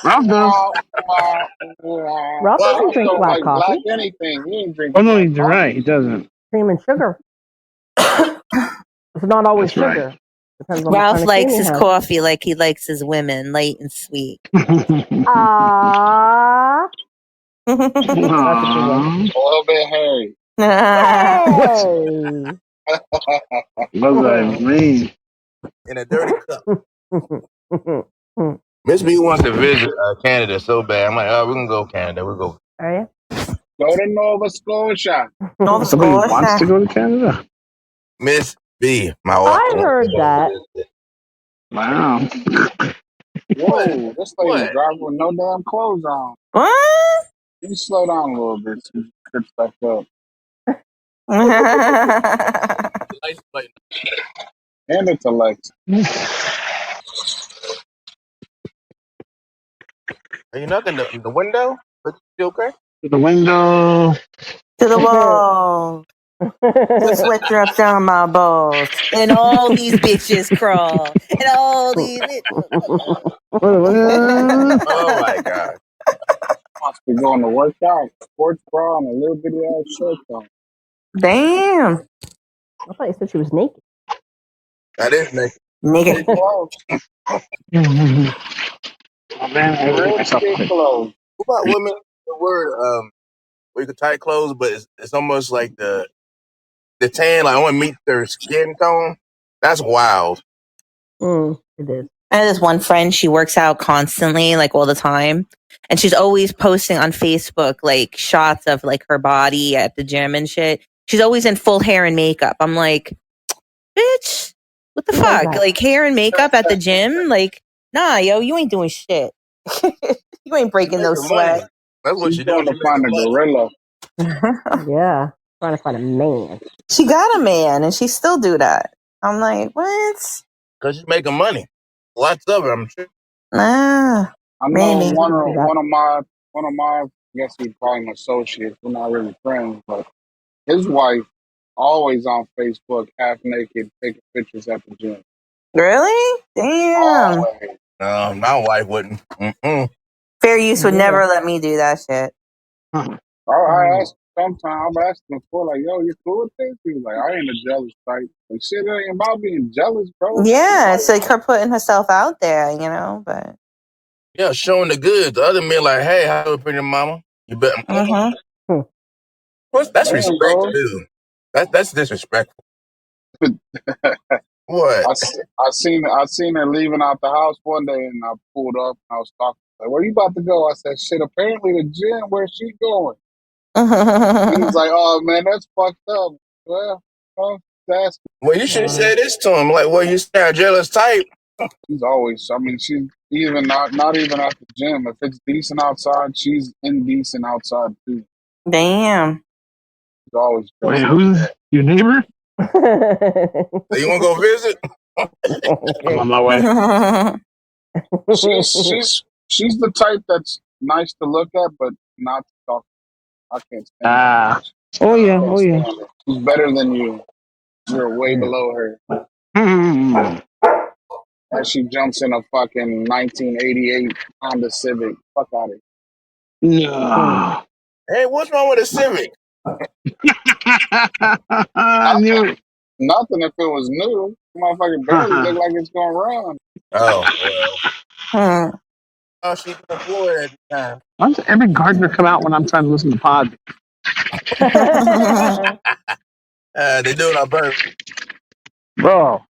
Ralph does. Ralph doesn't drink don't black like coffee. black anything. He ain't drink Oh no, black you're coffee. right. He doesn't. Cream and sugar. It's not always That's right. sugar. Depends on Ralph what kind likes of cream his he has. coffee like he likes his women, light and sweet. Ah. That's a good one. Aww. A little bit hairy. Hey. What does that mean? In a dirty cup. Miss B wants to visit Canada so bad. I'm like, oh, we're going to go Canada. We'll go. Are you? Go to Nova Scotia. Nova Somebody wants Scotia. to go to Canada? Miss B, my wife. I heard that. Wow. Whoa, this lady's What? driving with no damn clothes on. What? You slow down a little bit so you can stuff up. And it's Alexa. Are you knocking the window? But you okay? To the window. To the wall. Put sweatdrops on my balls. And all these bitches crawl. And all these. Oh my God. Must be going to work out. Sports bra and a little bitty ass shirt on. Damn. I thought you said she was naked. That is naked. Nigga. Clothes. Oh man, I Real myself. big clothes. What about women? The word where you can tight clothes, but it's almost like the tan, like I want to meet their skin tone. That's wild. It is. I have this one friend, she works out constantly, like all the time. And she's always posting on Facebook, like shots of like her body at the gym and shit. She's always in full hair and makeup. I'm like, bitch, what the fuck? Like hair and makeup at the gym? Like, nah, yo, you ain't doing shit. You ain't breaking no sweat. That's what She's going to find a gorilla. Yeah. Trying to find a man. She got a man and she still do that. I'm like, what? Because she's making money. Lots of it, I'm sure. Ah, I know maybe. one of my, I guess he's probably an associate. We're not really friends, but his wife always on Facebook, half naked, taking pictures at the gym. Really? Damn. Always. No, my wife wouldn't. Mm-mm. Fair use would never let me do that shit. I asked sometimes, I've asked him before, like, yo, you cool with this? He was like, I ain't a jealous type. Like, shit, it ain't about being jealous, bro. Yeah, it's like her putting herself out there, you know, but. Yeah, showing the goods. The other men like, hey, how you doing, mama? You better. That's Damn, respect bro. too. That's disrespectful. What? I seen her leaving out the house one day, and I pulled up and I was talking. Like, where you about to go? I said, shit. Apparently the gym. Where's she going? He was like, oh man, that's fucked up. Well, that's. Well, you should have said this to him. Like, well, you say jealous type. She's always. I mean, she's even not even at the gym. If it's decent outside, she's indecent outside too. Damn. She's always. Wait, who's your neighbor? So you want to go visit? I'm on my way. She's the type that's nice to look at, but not to talk. I can't stand Ah. Oh yeah. Oh yeah. her. She's better than you. You're way below her. And she jumps in a fucking 1988 Honda Civic. Fuck out of here. No. Hey, what's wrong with a Civic? I knew it. Nothing if it was new. Motherfucker barely look like it's gonna run. Oh, well. Oh, she's in Florida at the time. Why does every gardener come out when I'm trying to listen to pod? They do it on purpose. Bro,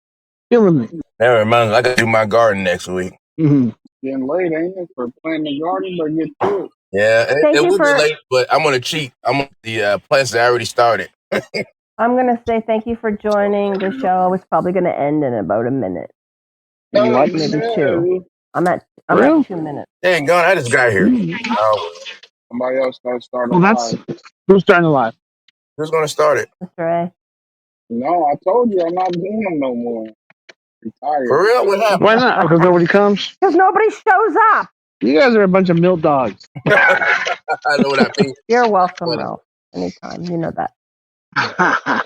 killing me. That reminds me, I got to do my garden next week. Mm-hmm. Getting late, ain't it? For planting the garden, but get to it. Yeah, it will be late, but I'm going to cheat. I'm on the plants that I already started. I'm going to say thank you for joining the show. It's probably going to end in about a minute. What? Maybe two. I'm at 2 minutes. Dang, God, I just got here. Somebody else got to start. Well, that's who's starting live. Who's going to start it? Mr. A. No, I told you I'm not doing them no more. Retired. For real? What happened? Why not? Because nobody comes. Because nobody shows up. You guys are a bunch of milk dogs. I know what I mean. You're welcome, Ralph. Anytime. You know that. I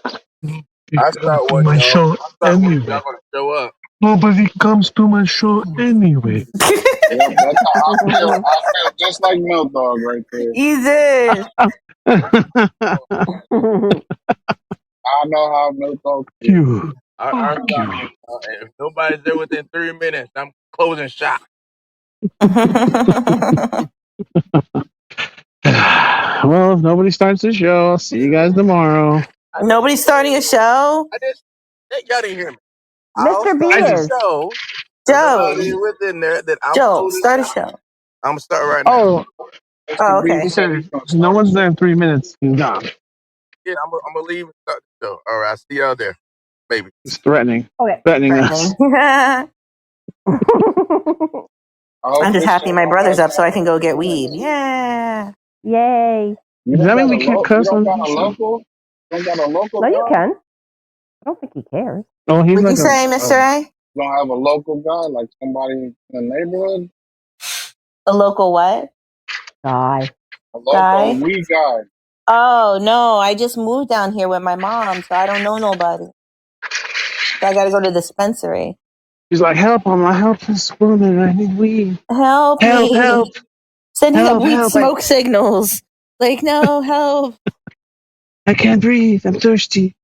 start one, my show anyway. Y'all gonna show up. Nobody comes to my show anyway. Yep, that's how I feel just like Milk Dog right there. You did. I know how Milk Dog feels. If nobody's there within 3 minutes, I'm closing shop. Well, if nobody starts the show, I'll see you guys tomorrow. Nobody's starting a show? Y'all didn't hear me. Mr. B is. Joe. Within there that I'm Joe, start a show. I'm gonna start right now. Oh, okay. He said no one's there in 3 minutes. He's gone. Yeah, I'm gonna leave and start the show. All right, I'll see y'all there. Maybe. It's threatening. Okay. Threatening us. I'm just happy my brother's up so I can go get weed. Yeah. Yay. Does that mean we can't cuss on the the show? local? You don't got a local No, guy? you can. I don't think he cares. Oh, he's What like you say, Mr. A? You don't have a local guy, like somebody in the neighborhood? A local what? Guy. A local weed guy. Oh, no. I just moved down here with my mom, so I don't know nobody. So I got to go to the dispensary. He's like, help, I'm a helpless woman. I need weed. Help me. Help. Sending Help, up weed help. smoke signals. Like, no, help. I can't breathe. I'm thirsty.